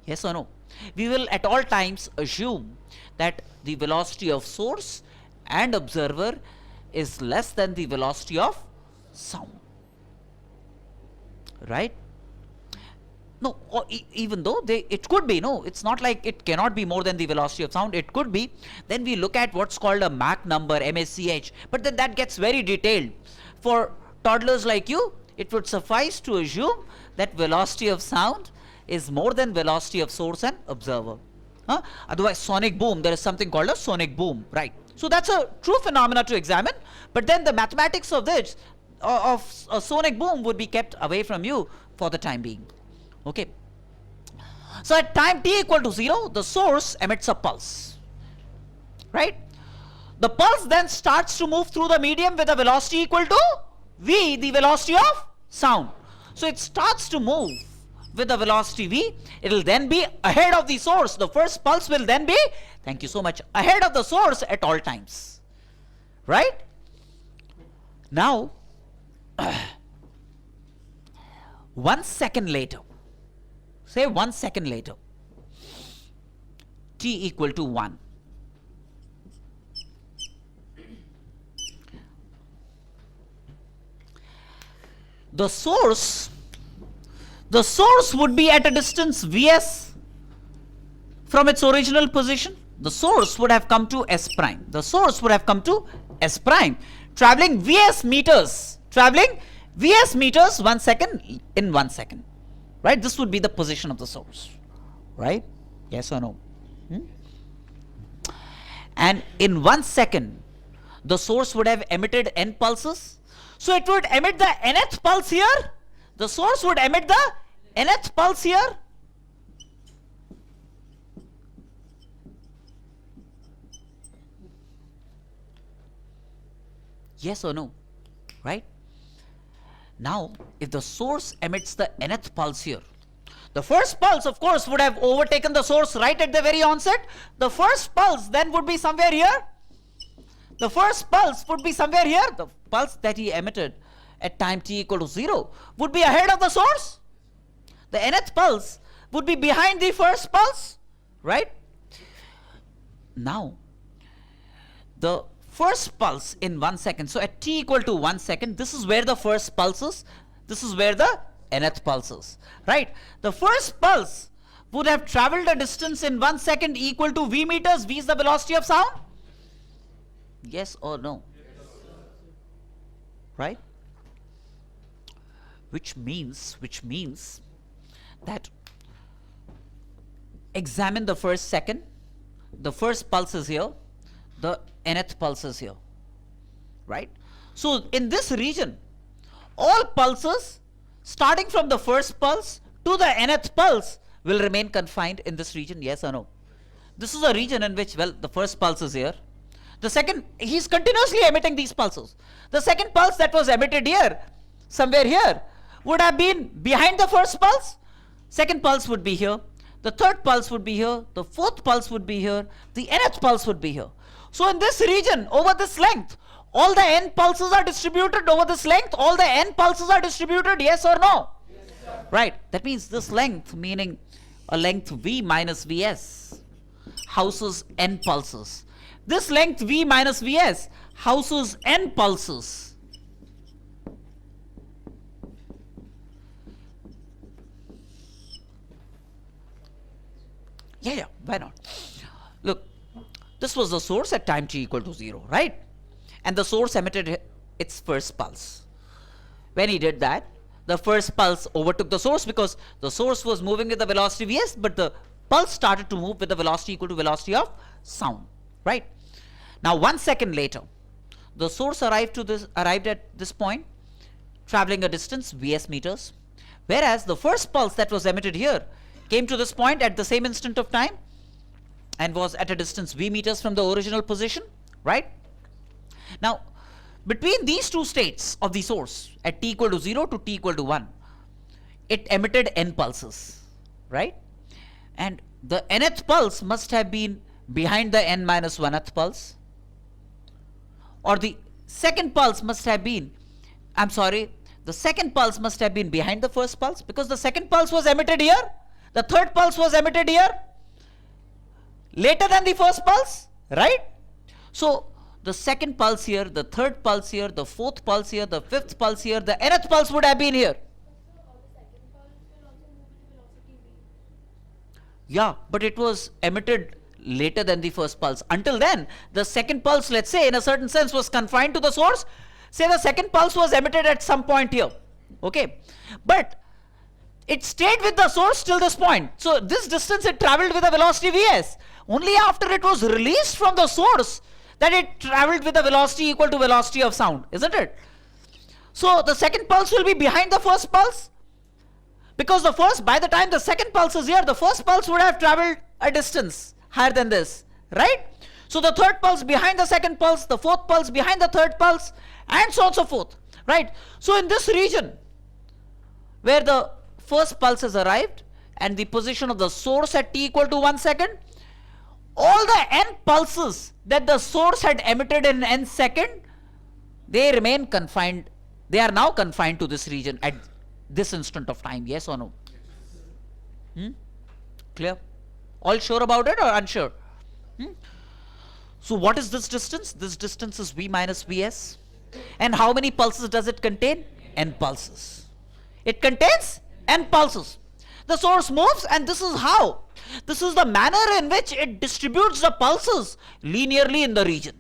Yes or no? We will at all times assume that the velocity of source and observer is less than the velocity of sound. Right? No, or even though it could be, no, it's not like it cannot be more than the velocity of sound, it could be. Then we look at what's called a Mach number, MACH, but then that gets very detailed. For toddlers like you, it would suffice to assume that velocity of sound is more than velocity of source and observer. Otherwise, sonic boom, there is something called a sonic boom, right? So that's a true phenomena to examine, but then the mathematics of this, of a sonic boom, would be kept away from you for the time being. Okay. So at time t equal to 0, the source emits a pulse. Right? The pulse then starts to move through the medium with a velocity equal to v, the velocity of sound. So it starts to move with a velocity v. It will then be ahead of the source. The first pulse will then be, thank you so much, ahead of the source at all times. Right? Now, 1 second later, say 1 second later, t equal to 1. The source would be at a distance vs from its original position. The source would have come to s prime. The source would have come to s prime, traveling vs meters, 1 second in 1 second. Right? This would be the position of the source. Right? Yes or no? And in 1 second, the source would have emitted n pulses. So it would emit the nth pulse here. The source would emit the nth pulse here. Yes or no? Right? Now, if the source emits the nth pulse here, the first pulse, of course, would have overtaken the source right at the very onset. The first pulse then would be somewhere here. The first pulse would be somewhere here. The pulse that he emitted at time t equal to 0 would be ahead of the source. The nth pulse would be behind the first pulse, right? Now, the first pulse in 1 second, so at t equal to 1 second, this is where the first pulse is, this is where the nth pulse is, right? The first pulse would have traveled a distance in 1 second equal to v meters. V is the velocity of sound. Yes or no? Right? Which means that examine the first second. The first pulse is here, the nth pulse is here, right? So in this region, all pulses starting from the first pulse to the nth pulse will remain confined in this region. Yes or no? This is a region in which, well, the first pulse is here. The second, he's continuously emitting these pulses. The second pulse that was emitted here, somewhere here, would have been behind the first pulse. Second pulse would be here. The third pulse would be here. The fourth pulse would be here. The nth pulse would be here. So in this region, over this length, all the n pulses are distributed over this length. All the n pulses are distributed. Yes or no? Yes, sir. Right. That means this length, meaning a length v minus vs, houses n pulses. This length v minus vs houses n pulses. Yeah, why not? Look, this was the source at time t equal to 0, right? And the source emitted its first pulse. When he did that, the first pulse overtook the source because the source was moving with the velocity vs, but the pulse started to move with the velocity equal to velocity of sound, right? Now 1 second later, the source arrived at this point, traveling a distance vs meters, whereas the first pulse that was emitted here came to this point at the same instant of time and was at a distance v meters from the original position, right? Now, between these two states of the source at t equal to 0 to t equal to 1, it emitted n pulses, right? And the nth pulse must have been behind the n minus 1th pulse, or the second pulse must have been, the second pulse must have been behind the first pulse because the second pulse was emitted here, the third pulse was emitted here, later than the first pulse, right? So the second pulse here, the third pulse here, the fourth pulse here, the fifth pulse here, the nth pulse would have been here. Yeah, but it was emitted later than the first pulse. Until then, the second pulse, let's say, in a certain sense, was confined to the source. Say the second pulse was emitted at some point here, okay? But it stayed with the source till this point. So this distance it traveled with a velocity vs. Only after it was released from the source that it traveled with a velocity equal to velocity of sound, isn't it? So the second pulse will be behind the first pulse because the first, by the time the second pulse is here, the first pulse would have traveled a distance higher than this, right? So the third pulse behind the second pulse, the fourth pulse behind the third pulse, and so on and so forth, right? So in this region where the first pulse has arrived and the position of the source at t equal to 1 second, all the n pulses that the source had emitted in n second, they remain confined. They are now confined to this region at this instant of time. Yes or no? Clear? All sure about it or unsure? So what is this distance? This distance is v minus vs. And how many pulses does it contain? N pulses. It contains n pulses. The source moves, and this is how. This is the manner in which it distributes the pulses linearly in the region.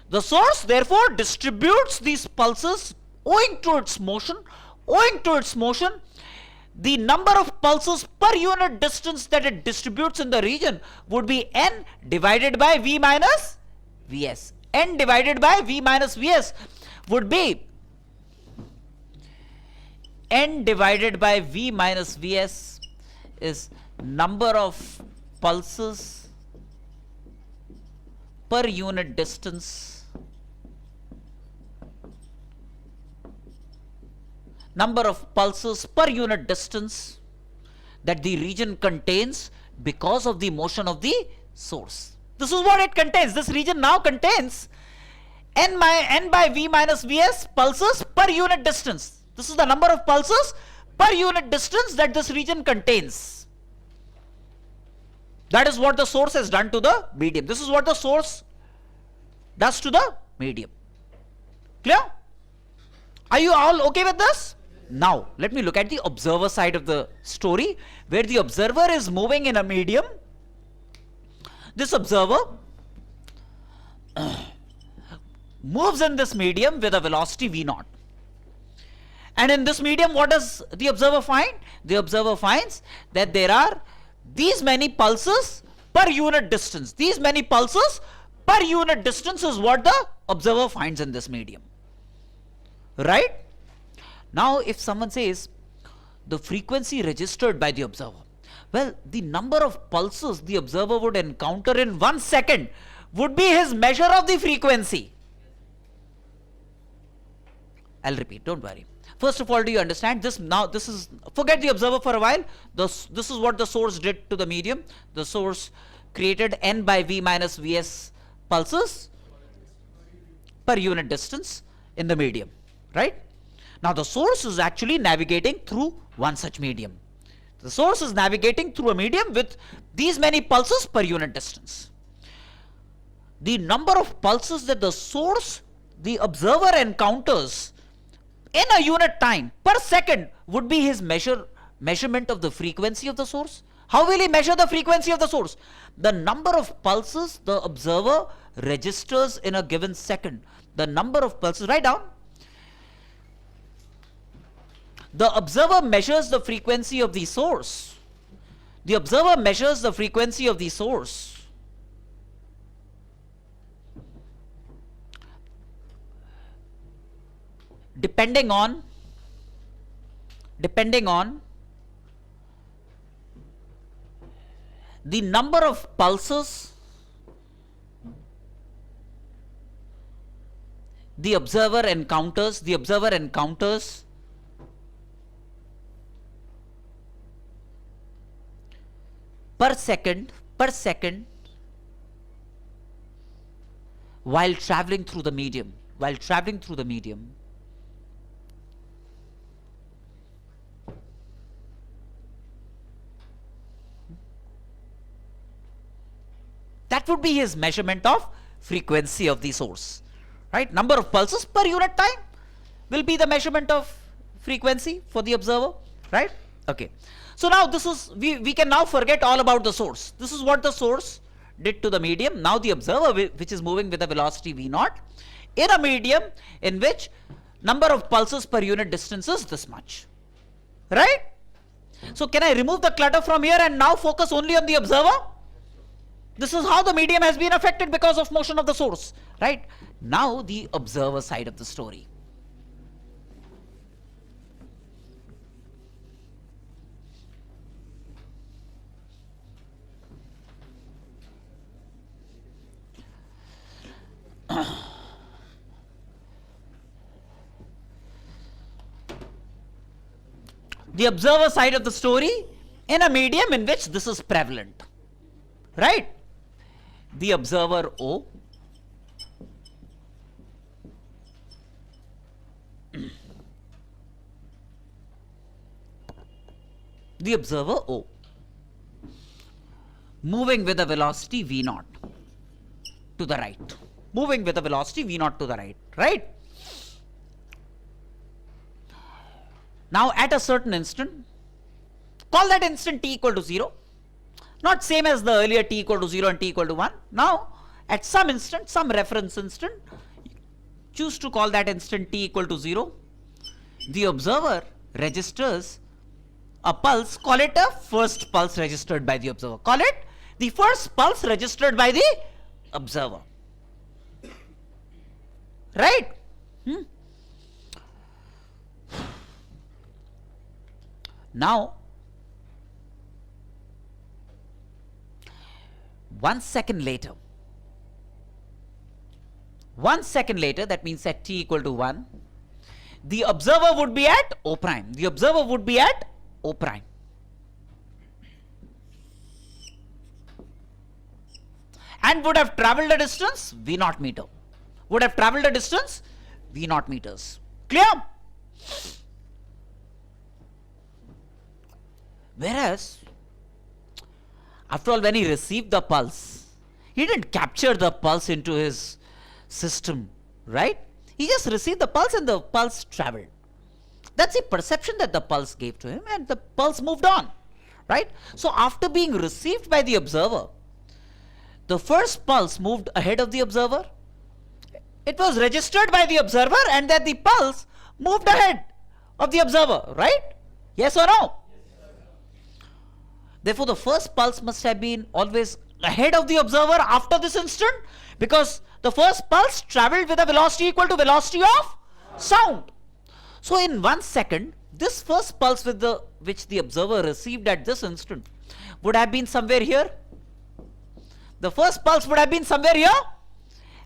The source therefore distributes these pulses owing to its motion. Owing to its motion, the number of pulses per unit distance that it distributes in the region would be n divided by v minus vs. N divided by v minus vs would be n divided by v minus vs is number of pulses per unit distance, number of pulses per unit distance that the region contains because of the motion of the source. This is what it contains. This region now contains n by v minus vs pulses per unit distance. This is the number of pulses per unit distance that this region contains. That is what the source has done to the medium. This is what the source does to the medium. Clear? Are you all okay with this? Now, let me look at the observer side of the story, where the observer is moving in a medium. This observer moves in this medium with a velocity v0. And in this medium, what does the observer find? The observer finds that there are these many pulses per unit distance. These many pulses per unit distance is what the observer finds in this medium. Right? Now, if someone says the frequency registered by the observer, well, the number of pulses the observer would encounter in 1 second would be his measure of the frequency. I'll repeat, don't worry. First of all, do you understand this? Now, this is, forget the observer for a while. This is what the source did to the medium. The source created n by v minus vs pulses per unit distance in the medium, right? Now, the source is actually navigating through one such medium. The source is navigating through a medium with these many pulses per unit distance. The number of pulses that the source, the observer encounters in a unit time per second would be his measurement of the frequency of the source. How will he measure the frequency of the source? The number of pulses the observer registers in a given second. The number of pulses, write down. The observer measures the frequency of the source. The observer measures the frequency of the source depending on the number of pulses the observer encounters per second while traveling through the medium. That would be his measurement of frequency of the source, right? Number of pulses per unit time will be the measurement of frequency for the observer, right? Okay. So now this is, we can now forget all about the source. This is what the source did to the medium. Now the observer, which is moving with a velocity v0 in a medium in which number of pulses per unit distance is this much, right? So can I remove the clutter from here and now focus only on the observer? This is how the medium has been affected because of motion of the source, right? Now the observer side of the story. The observer side of the story in a medium in which this is prevalent, right? The observer O moving with a velocity v0 to the right, right? Now at a certain instant, call that instant t equal to 0, not same as the earlier t equal to 0 and t equal to 1. Now at some instant, some reference instant, choose to call that instant t equal to 0. The observer registers a pulse, call it a first pulse registered by the observer. Call it the first pulse registered by the observer, right? Now 1 second later, that means at t equal to 1, the observer would be at O prime. And would have traveled a distance v0 meter. Meters. Clear? Whereas After all, when he received the pulse, he didn't capture the pulse into his system, right? He just received the pulse and the pulse traveled. That's the perception that the pulse gave to him, and the pulse moved on, right? So after being received by the observer, the first pulse moved ahead of the observer. It was registered by the observer, and that the pulse moved ahead of the observer, right? Yes or no? Therefore, the first pulse must have been always ahead of the observer after this instant, because the first pulse traveled with a velocity equal to velocity of sound. So in 1 second, this first pulse which the observer received at this instant would have been somewhere here. The first pulse would have been somewhere here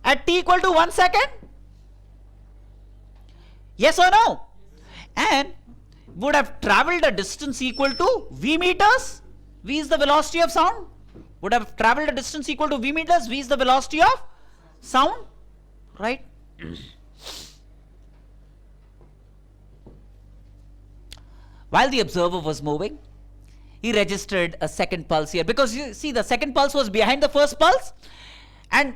at t equal to 1 second. Yes or no? And would have traveled a distance equal to v meters. V is the velocity of sound. Would have traveled a distance equal to v meters. V is the velocity of sound, right? While the observer was moving, he registered a second pulse here, because you see the second pulse was behind the first pulse, and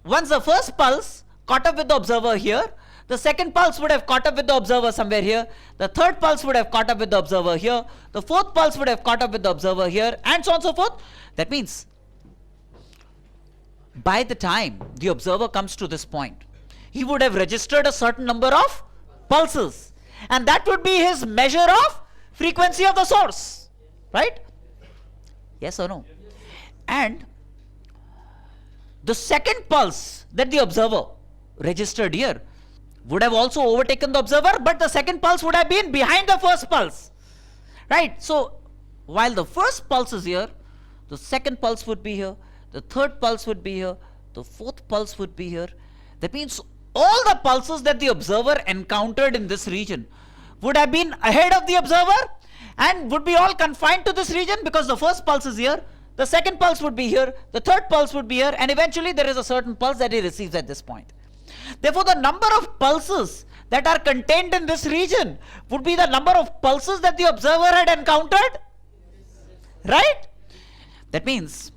once the first pulse caught up with the observer here, the second pulse would have caught up with the observer somewhere here, the third pulse would have caught up with the observer here, the fourth pulse would have caught up with the observer here, and so on and so forth. That means by the time the observer comes to this point, he would have registered a certain number of pulses, and that would be his measure of frequency of the source, right? Yes or no? And the second pulse that the observer registered here would have also overtaken the observer, but the second pulse would have been behind the first pulse, right? So while the first pulse is here, the second pulse would be here, the third pulse would be here, the fourth pulse would be here. That means all the pulses that the observer encountered in this region would have been ahead of the observer and would be all confined to this region, because the first pulse is here, the second pulse would be here, the third pulse would be here, and eventually there is a certain pulse that he receives at this point. Therefore, the number of pulses that are contained in this region would be the number of pulses that the observer had encountered, right? That means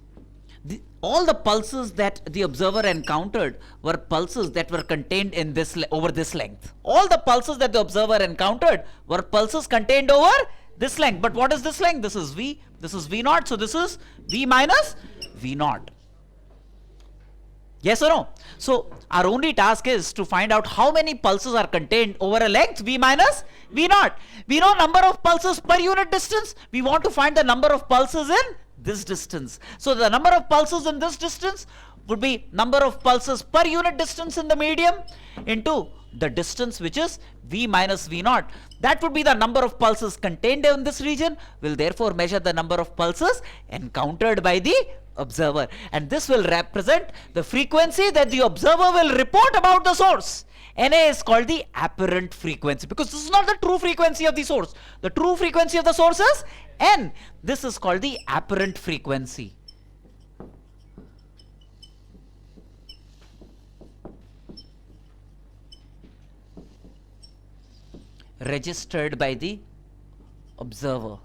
all the pulses that the observer encountered were pulses that were contained in this over this length. All the pulses that the observer encountered were pulses contained over this length. But what is this length? This is v, this is v naught, so this is v minus v naught. Yes or no? So our only task is to find out how many pulses are contained over a length v minus v naught. We know number of pulses per unit distance. We want to find the number of pulses in this distance. So the number of pulses in this distance would be number of pulses per unit distance in the medium into the distance, which is v minus v naught. That would be the number of pulses contained in this region. We'll therefore measure the number of pulses encountered by the observer, and this will represent the frequency that the observer will report about the source. Na is called the apparent frequency, because this is not the true frequency of the source. The true frequency of the source is n. This is called the apparent frequency. Registered by the observer.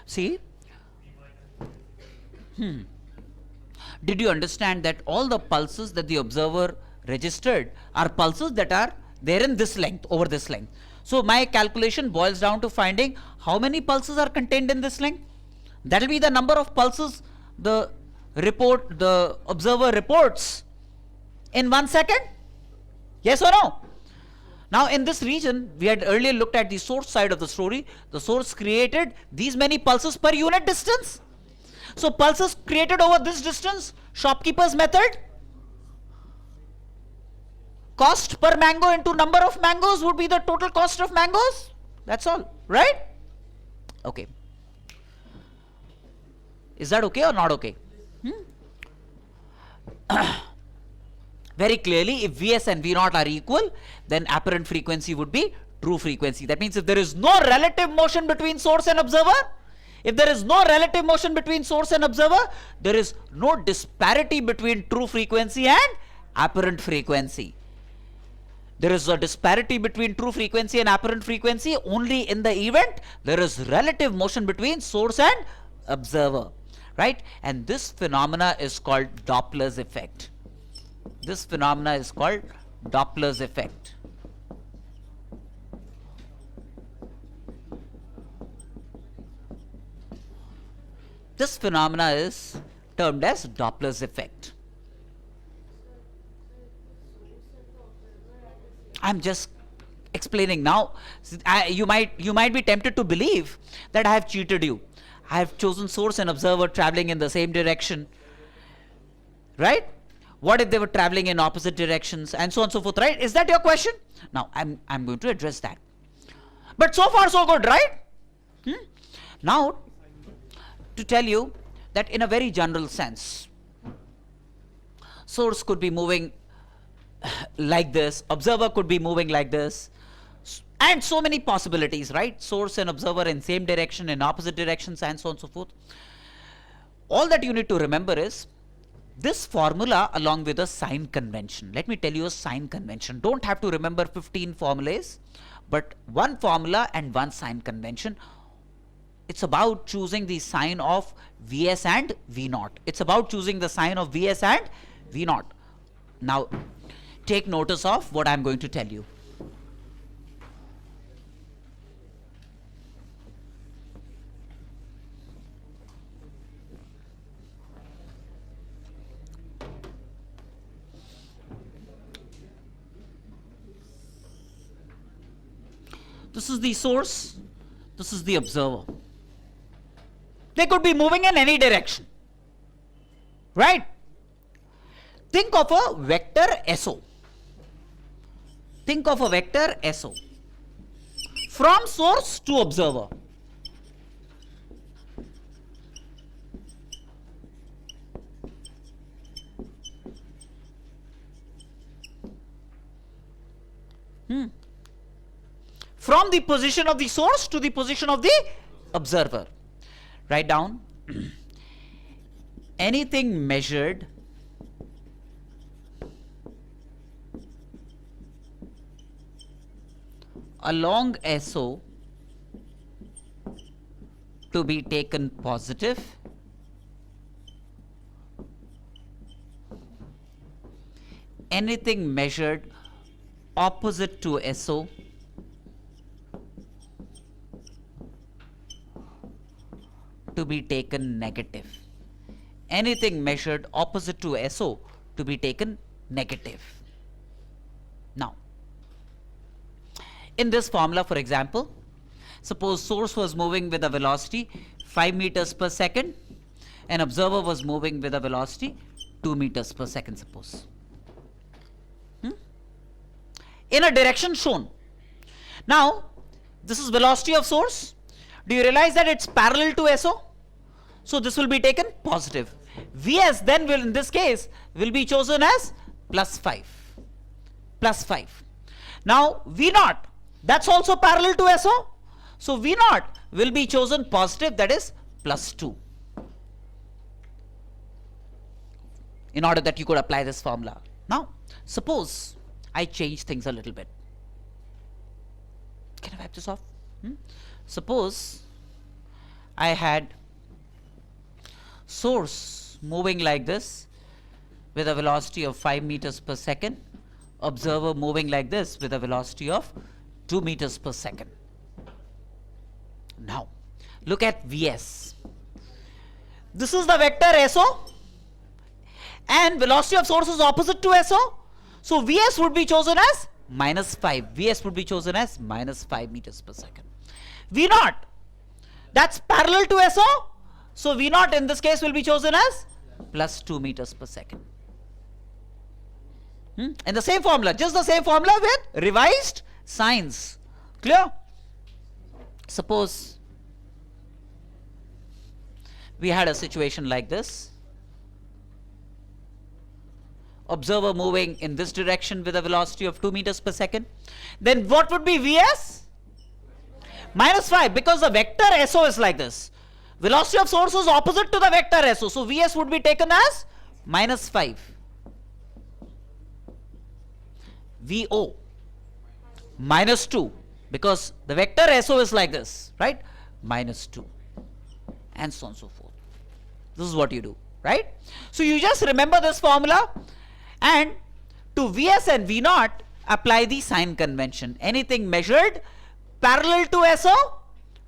See? Did you understand that all the pulses that the observer registered are pulses that are there in this length, over this length? So my calculation boils down to finding how many pulses are contained in this length. That will be the number of pulses the observer reports in 1 second. Yes or no? Now in this region, we had earlier looked at the source side of the story. The source created these many pulses per unit distance. So pulses created over this distance, shopkeeper's method, cost per mango into number of mangoes would be the total cost of mangoes. That's all, right? Okay. Is that okay or not okay? Very clearly, if Vs and V naught are equal, then apparent frequency would be true frequency. That means if there is no relative motion between source and observer, If there is no relative motion between source and observer, there is no disparity between true frequency and apparent frequency. There is a disparity between true frequency and apparent frequency only in the event there is relative motion between source and observer, right? And this phenomena is called Doppler's effect. This phenomena is called Doppler's effect. This phenomena is termed as Doppler's effect. I'm just explaining now. You might be tempted to believe that I have cheated you. I have chosen source and observer traveling in the same direction, right? What if they were traveling in opposite directions, and so on and so forth, right? Is that your question? Now I'm going to address that. But so far so good, right? Now, to tell you that in a very general sense, source could be moving like this, observer could be moving like this, and so many possibilities, right? Source and observer in same direction, in opposite directions, and so on and so forth. All that you need to remember is this formula along with a sign convention. Let me tell you a sign convention. Don't have to remember 15 formulas, but one formula and one sign convention. It's about choosing the sign of Vs and V0. It's about choosing the sign of Vs and V0. Now, take notice of what I'm going to tell you. This is the source, this is the observer. They could be moving in any direction, right? Think of a vector SO. Think of a vector SO from source to observer. From the position of the source to the position of the observer. Write down anything measured along SO to be taken positive, anything measured opposite to SO to be taken negative. Anything measured opposite to SO to be taken negative. Now, in this formula, for example, suppose source was moving with a velocity 5 meters per second and observer was moving with a velocity 2 meters per second, suppose. In a direction shown. Now, this is velocity of source. Do you realize that it's parallel to SO? So this will be taken positive. Vs then will, in this case, will be chosen as plus 5. Plus 5. Now V0, that's also parallel to SO. So V0 will be chosen positive, that is plus 2. In order that you could apply this formula. Now, suppose I change things a little bit. Can I wipe this off? Suppose I had source moving like this with a velocity of 5 meters per second, observer moving like this with a velocity of 2 meters per second. Now, look at Vs. This is the vector SO and velocity of source is opposite to SO. So Vs would be chosen as minus 5. Vs would be chosen as minus 5 meters per second. V0, that's parallel to SO. So V0 in this case will be chosen as plus 2 meters per second. In the same formula, just the same formula with revised signs. Clear? Suppose we had a situation like this. Observer moving in this direction with a velocity of 2 meters per second. Then what would be Vs? Minus 5, because the vector SO is like this. velocity of source is opposite to the vector SO. So Vs would be taken as minus 5. VO minus 2, because the vector SO is like this, right? Minus 2, and so on and so forth. This is what you do, right? So you just remember this formula, and to Vs and V naught apply the sign convention. Anything measured parallel to SO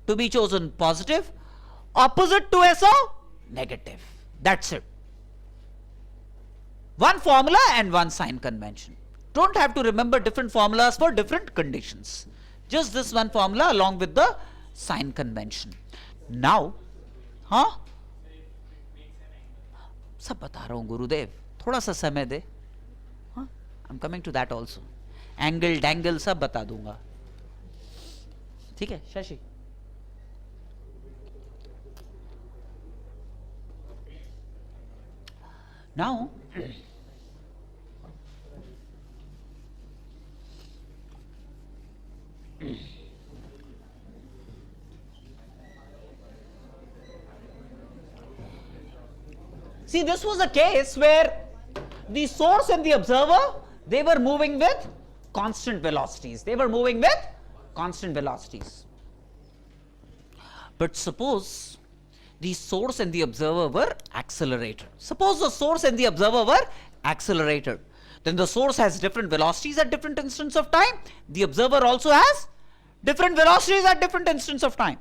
to be chosen positive, opposite to SO negative. That's it. One formula and one sign convention. Don't have to remember different formulas for different conditions. Just this one formula along with the sign convention. Now, सब बता रहा हूँ गुरुदेव, थोड़ा सा समय दे. हाँ, I'm coming to that also. Angle dangle सब बता दूंगा. ठीक है Shashi? Now, see, this was a case where the source and the observer, they were moving with constant velocities. They were moving with constant velocities. But suppose the source and the observer were accelerated. Suppose the source and the observer were accelerated. Then the source has different velocities at different instants of time. The observer also has different velocities at different instants of time.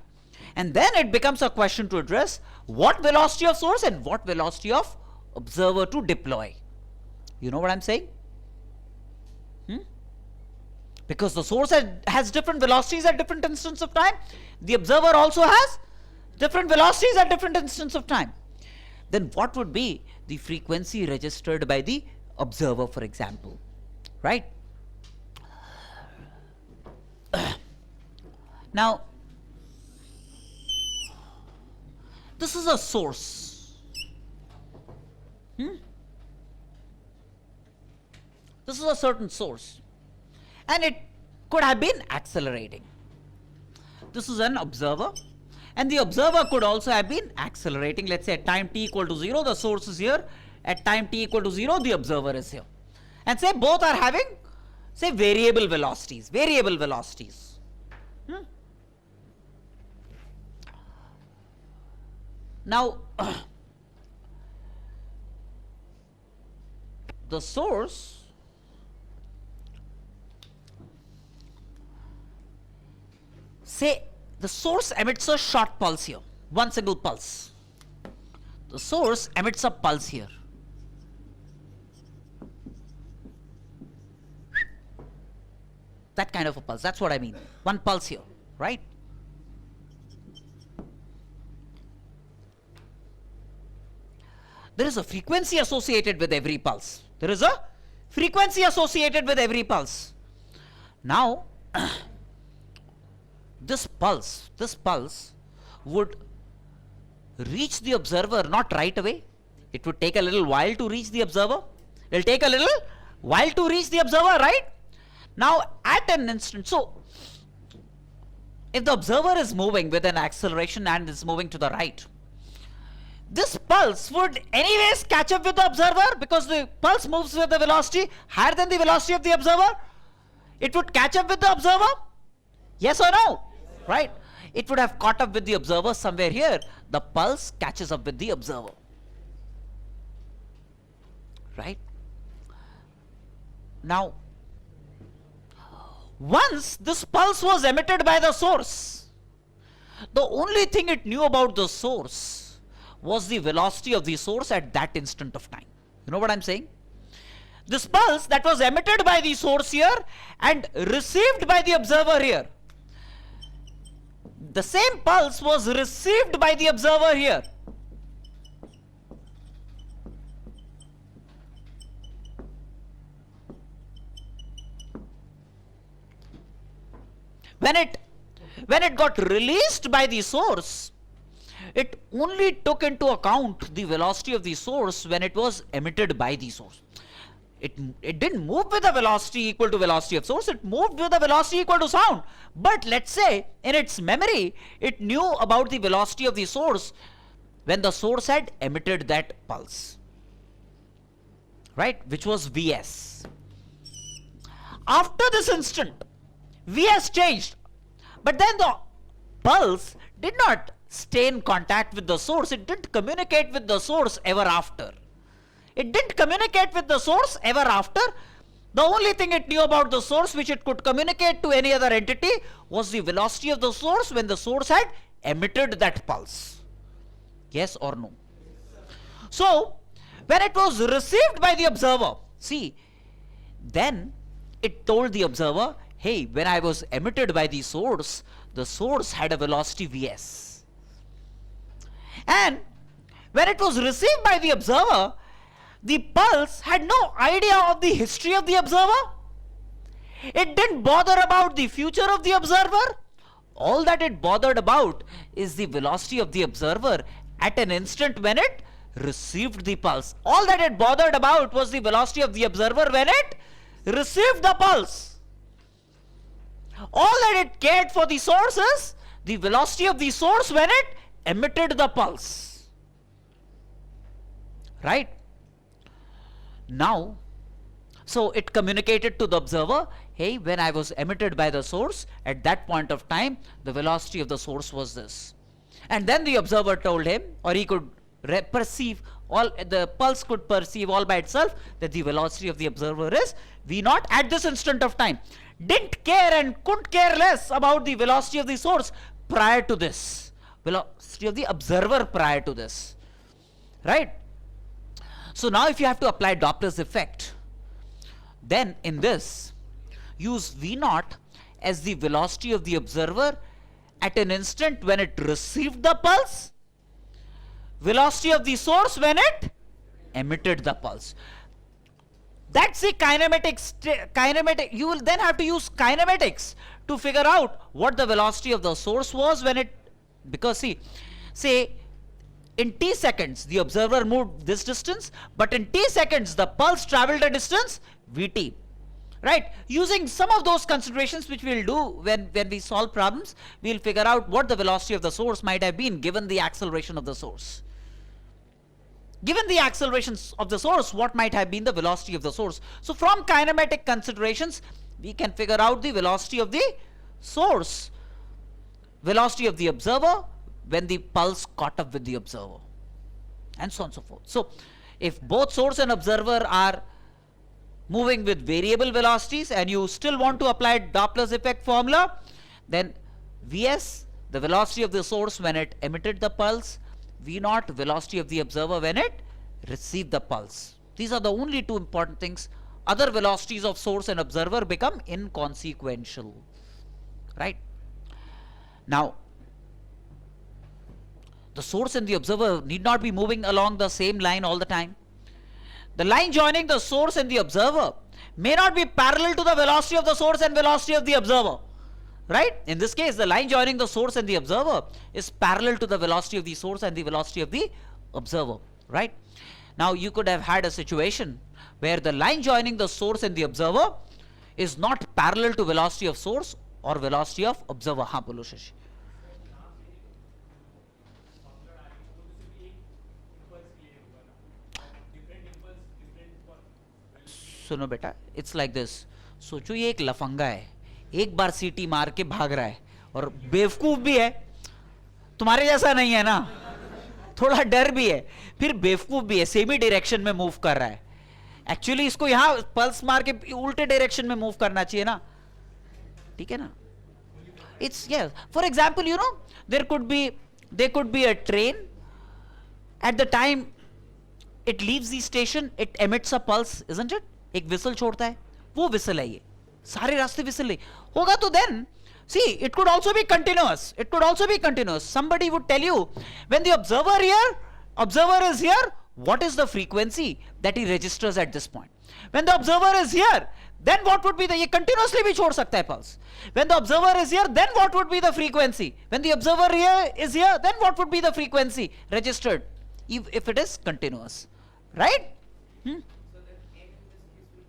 And then it becomes a question to address what velocity of source and what velocity of observer to deploy. You know what I'm saying? Because the source has different velocities at different instants of time. The observer also has different velocities at different instants of time. Then what would be the frequency registered by the observer, for example? Right? Now, this is a source. This is a certain source. And it could have been accelerating. This is an observer. And the observer could also have been accelerating. Let's say at time t equal to 0, the source is here. At time t equal to 0, the observer is here. And say both are having, say, variable velocities. Variable velocities. Now, the source say the source emits a short pulse here, one single pulse. The source emits a pulse here. That kind of a pulse, that's what I mean. One pulse here, right? There is a frequency associated with every pulse. There is a frequency associated with every pulse. Now, this pulse would reach the observer not right away. It would take a little while to reach the observer. It will take a little while to reach the observer, right? Now, at an instant, so if the observer is moving with an acceleration and is moving to the right, this pulse would anyways catch up with the observer because the pulse moves with the velocity higher than the velocity of the observer. It would catch up with the observer. Yes or no? Right? It would have caught up with the observer somewhere here. The pulse catches up with the observer. Right? Now, once this pulse was emitted by the source, the only thing it knew about the source was the velocity of the source at that instant of time. You know what I'm saying? This pulse that was emitted by the source here and received by the observer here, the same pulse was received by the observer here. When it got released by the source, it only took into account the velocity of the source when it was emitted by the source. it didn't move with a velocity equal to velocity of source, it moved with a velocity equal to sound. But let's say in its memory, it knew about the velocity of the source when the source had emitted that pulse, right, which was Vs. After this instant, Vs changed, but then the pulse did not stay in contact with the source. It didn't communicate with the source ever after. It didn't communicate with the source ever after. The only thing it knew about the source which it could communicate to any other entity was the velocity of the source when the source had emitted that pulse. Yes or no? So, when it was received by the observer, see, then it told the observer, hey, when I was emitted by the source had a velocity Vs. And when it was received by the observer, the pulse had no idea of the history of the observer. It didn't bother about the future of the observer. All that it bothered about is the velocity of the observer at an instant when it received the pulse. All that it bothered about was the velocity of the observer when it received the pulse. All that it cared for the source is the velocity of the source when it emitted the pulse. Right? Now, so it communicated to the observer, hey, when I was emitted by the source, at that point of time, the velocity of the source was this. And then the observer told him, or he could perceive, the pulse could perceive all by itself that the velocity of the observer is V0 at this instant of time. Didn't care and couldn't care less about the velocity of the source prior to this. Velocity of the observer prior to this. Right? So now if you have to apply Doppler's effect, then in this, use V0 as the velocity of the observer at an instant when it received the pulse, velocity of the source when it emitted the pulse. That's the kinematic. You will then have to use kinematics to figure out what the velocity of the source was when it, because see, say in t seconds the observer moved this distance, but in t seconds the pulse traveled a distance Vt. Right? Using some of those considerations which we will do when we solve problems, we will figure out what the velocity of the source might have been given the acceleration of the source. Given the accelerations of the source, what might have been the velocity of the source? So from kinematic considerations, we can figure out the velocity of the source, velocity of the observer when the pulse caught up with the observer, and so on and so forth. So if both source and observer are moving with variable velocities and you still want to apply Doppler's effect formula, then Vs, the velocity of the source when it emitted the pulse, V0, velocity of the observer when it received the pulse. These are the only two important things. Other velocities of source and observer become inconsequential. Right? Now, the source and the observer need not be moving along the same line all the time. The line joining the source and the observer may not be parallel to the velocity of the source and velocity of the observer. Right? In this case, the line joining the source and the observer is parallel to the velocity of the source and the velocity of the observer. Right? Now, you could have had a situation where the line joining the source and the observer is not parallel to velocity of source or velocity of observer. हाँ बोलो शशि. सुनो बेटा, it's like this. सोचो ये एक लफंगा है, एक बार सीटी मार के भाग रहा है और बेवकूफ भी है, तुम्हारे जैसा नहीं है ना, थोड़ा डर भी है, फिर बेवकूफ भी है, सेमी डायरेक्शन में मूव कर रहा है. एक्चुअली इसको यहां पल्स मार के उल्टे डायरेक्शन में मूव करना चाहिए ना. ठीक है ना? It's yes. For example, you know, there could be a train. At the time it leaves the station, it emits a pulse, isn't it? एक whistle छोड़ता है, वो whistle है ये, सारे रास्ते whistle नहीं होगा. तो then see, it could also be continuous. Somebody would tell you, when the observer is here, what is the frequency that he registers at this point? When the observer is here, then what would be the, ये continuously भी छोड़ सकता है pulse. When the observer is here, then what would be the frequency? When the observer is here, then what would be the frequency registered if it is continuous? Right? So then n in this case will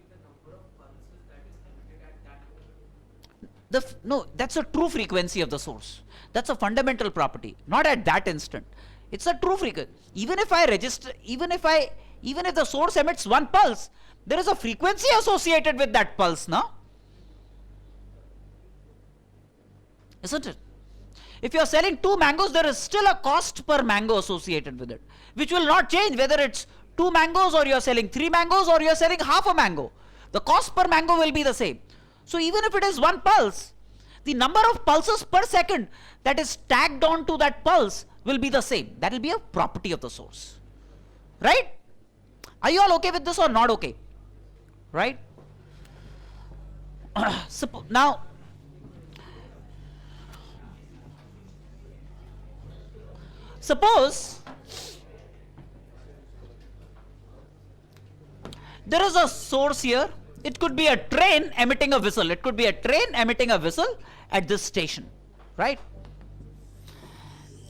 No, that's a true frequency of the source. That's a fundamental property, not at that instant. It's a true frequency. Even if the source emits one pulse, there is a frequency associated with that pulse, no? Isn't it? If you are selling 2 mangoes, there is still a cost per mango associated with it, which will not change whether it's 2 mangoes or you are selling 3 mangoes or you are selling half a mango. The cost per mango will be the same. So even if it is one pulse, the number of pulses per second that is tagged on to that pulse will be the same. That will be a property of the source. Right? Are you all okay with this or not okay? Right? Now, suppose there is a source here. It could be a train emitting a whistle. It could be a train emitting a whistle at this station, right?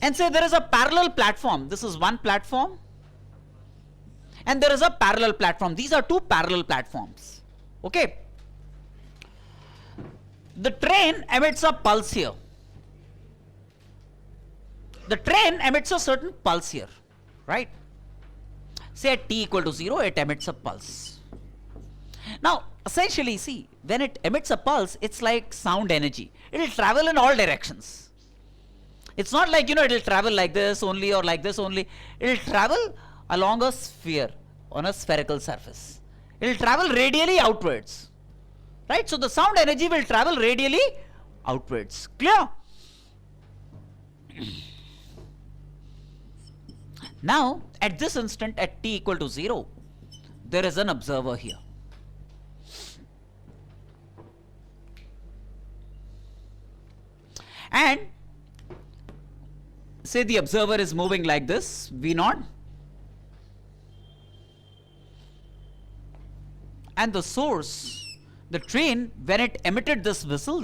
And say there is a parallel platform. This is one platform. And there is a parallel platform. These are 2 parallel platforms. Okay. The train emits a pulse here. The train emits a certain pulse here, right? Say at t equal to 0, it emits a pulse. Now, essentially, see, when it emits a pulse, it's like sound energy. It will travel in all directions. It's not like, it will travel like this only or like this only. It will travel along a sphere, on a spherical surface. It will travel radially outwards. Right? So, the sound energy will travel radially outwards. Clear? Now, at this instant, at t equal to 0, there is an observer here. And say the observer is moving like this, V0, and the source, the train, when it emitted this whistle,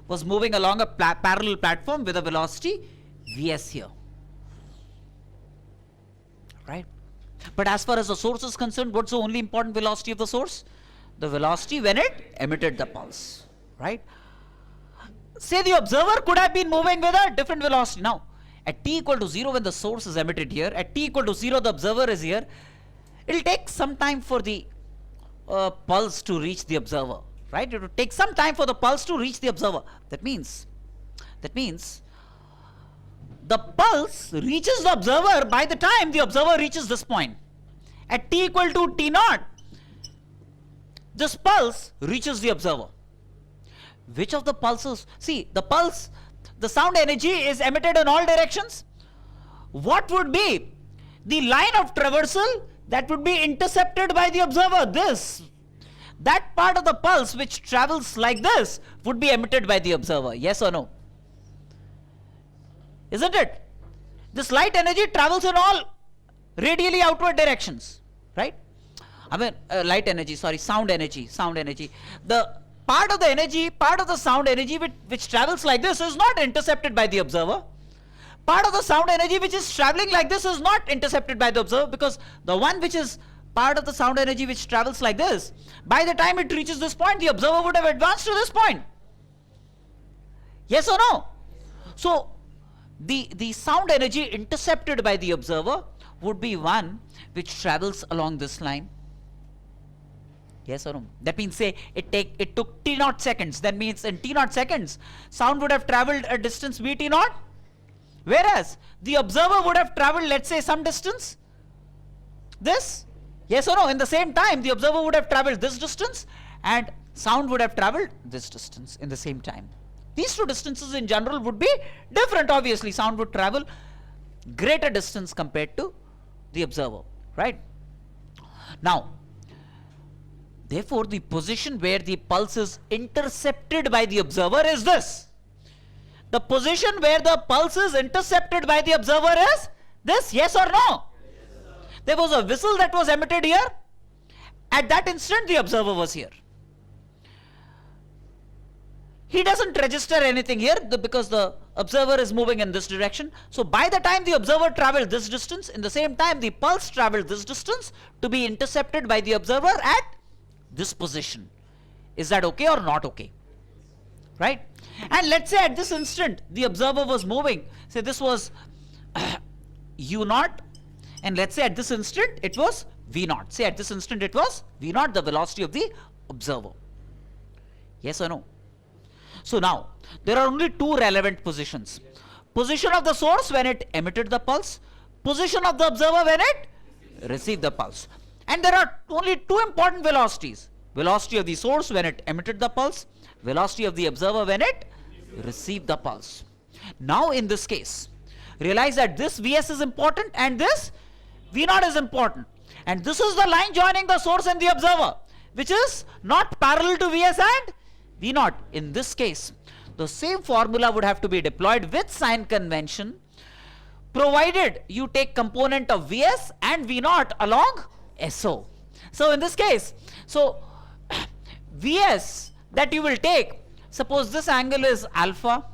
was moving along a parallel platform with a velocity Vs here. Right? But as far as the source is concerned, what's the only important velocity of the source? The velocity when it emitted the pulse. Right? Say the observer could have been moving with a different velocity. Now, at t equal to 0, when the source is emitted here, at t equal to 0, the observer is here. It will take some time for the pulse to reach the observer. Right? It will take some time for the pulse to reach the observer. That means the pulse reaches the observer by the time the observer reaches this point. At t equal to t0, this pulse reaches the observer. Which of the pulses? See, the pulse, the sound energy is emitted in all directions. What would be the line of traversal that would be intercepted by the observer? That part of the pulse which travels like this would be emitted by the observer. Yes or no? Isn't it? This light energy travels in all radially outward directions, right? Sound energy. The part of the sound energy which travels like this is not intercepted by the observer. Part of the sound energy which is traveling like this is not intercepted by the observer, because the one which is part of the sound energy which travels like this, by the time it reaches this point, the observer would have advanced to this point. Yes or no? So, the sound energy intercepted by the observer would be one which travels along this line. Yes or no? That means, say it took t0 seconds. That means in t0 seconds, sound would have traveled a distance v t0, whereas the observer would have traveled, let's say, some distance. This. Yes or no? In the same time, the observer would have traveled this distance and sound would have traveled this distance in the same time. These two distances in general would be different, obviously. Sound would travel greater distance compared to the observer, right? Now, therefore, the position where the pulse is intercepted by the observer is this. The position where the pulse is intercepted by the observer is this, yes or no? There was a whistle that was emitted here. At that instant, the observer was here. He doesn't register anything here because the observer is moving in this direction. So, by the time the observer traveled this distance, in the same time, the pulse traveled this distance to be intercepted by the observer at this position. Is that okay or not okay? right? And let's say at this instant the observer was moving, say this was u naught, and let's say at this instant it was v naught. Say at this instant it was v naught, the velocity of the observer. Yes or no? So now there are only two relevant positions: position of the source when it emitted the pulse, position of the observer when it received the pulse. And there are only two important velocities: velocity of the source when it emitted the pulse, velocity of the observer when it received the pulse. Now in this case, realize that this Vs is important and this V naught is important, and this is the line joining the source and the observer, which is not parallel to Vs and V naught. In this case, the same formula would have to be deployed with sign convention, provided you take component of Vs and V naught along SO. So in this case, so Vs that you will take, suppose this angle is alpha,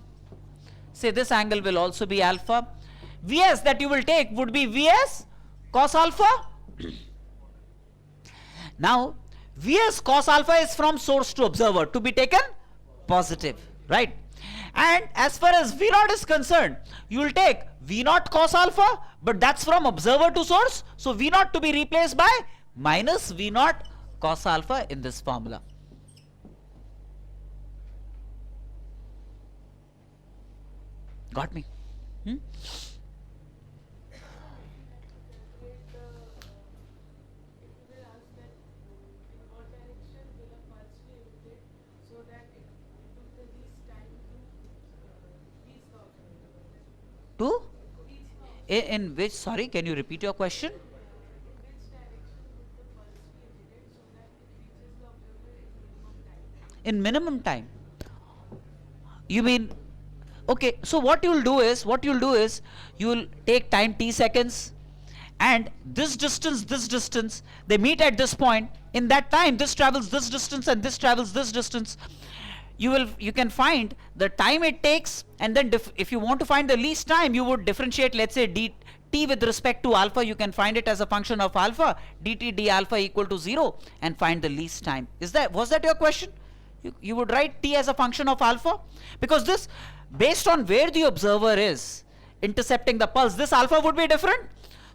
say this angle will also be alpha, Vs that you will take would be Vs cos alpha. Now Vs cos alpha is from source to observer, to be taken positive, right? And as far as V naught is concerned, you will take V naught cos alpha, but that's from observer to source, so V naught to be replaced by minus V naught cos alpha in this formula. Got me? Hmm? To? In which, sorry, can you repeat your question? In minimum time. You mean, okay, so what you'll do is you'll take time t seconds, and this distance, they meet at this point. In that time, this travels this distance and this travels this distance. You can find the time it takes, and then if you want to find the least time, you would differentiate, let's say dt with respect to alpha. You can find it as a function of alpha, dt d alpha equal to 0, and find the least time. Was that your question? You would write t as a function of alpha, because this, based on where the observer is intercepting the pulse, this alpha would be different,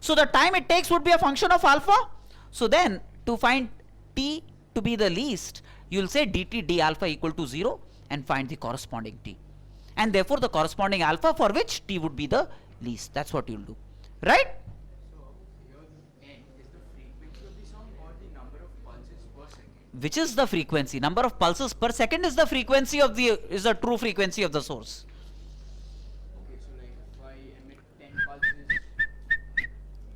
so the time it takes would be a function of alpha. So then to find t to be the least, you will say dt d alpha equal to 0 and find the corresponding t, and therefore the corresponding alpha for which t would be the least. That's what you will do, right? So here n is the frequency of the sound or the number of pulses per second? Which is the frequency? Number of pulses per second is the frequency of the true frequency of the source. Okay, so like if I emit 10 pulses,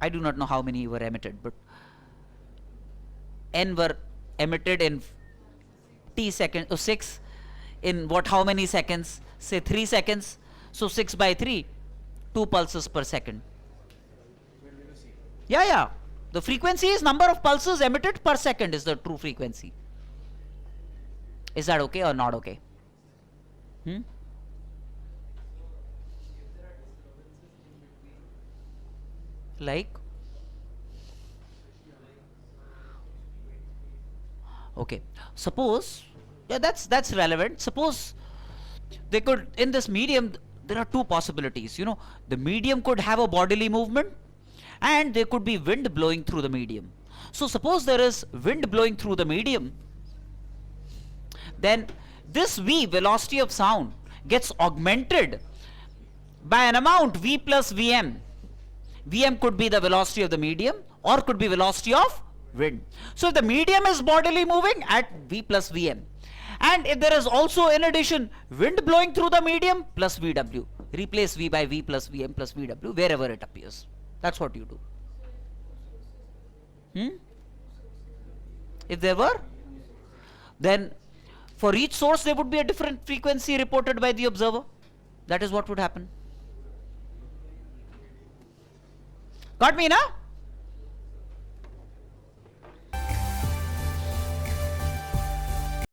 I do not know how many were emitted, but n were emitted in t seconds, or 6 in what, how many seconds? Say 3 seconds. So 6 by 3, 2 pulses per second. Yeah. The frequency is number of pulses emitted per second is the true frequency. Is that okay or not okay? Like? Okay, suppose, yeah, that's relevant. Suppose they could, in this medium, there are two possibilities. You know, the medium could have a bodily movement, and there could be wind blowing through the medium. So suppose there is wind blowing through the medium, then this v, velocity of sound, gets augmented by an amount v plus vm. Vm could be the velocity of the medium, or could be velocity of wind. So if the medium is bodily moving, at v plus vm, and if there is also in addition wind blowing through the medium, plus vw, replace v by v plus vm plus vw wherever it appears. That's what you do. If there were, then for each source there would be a different frequency reported by the observer. That is what would happen. Got me, na?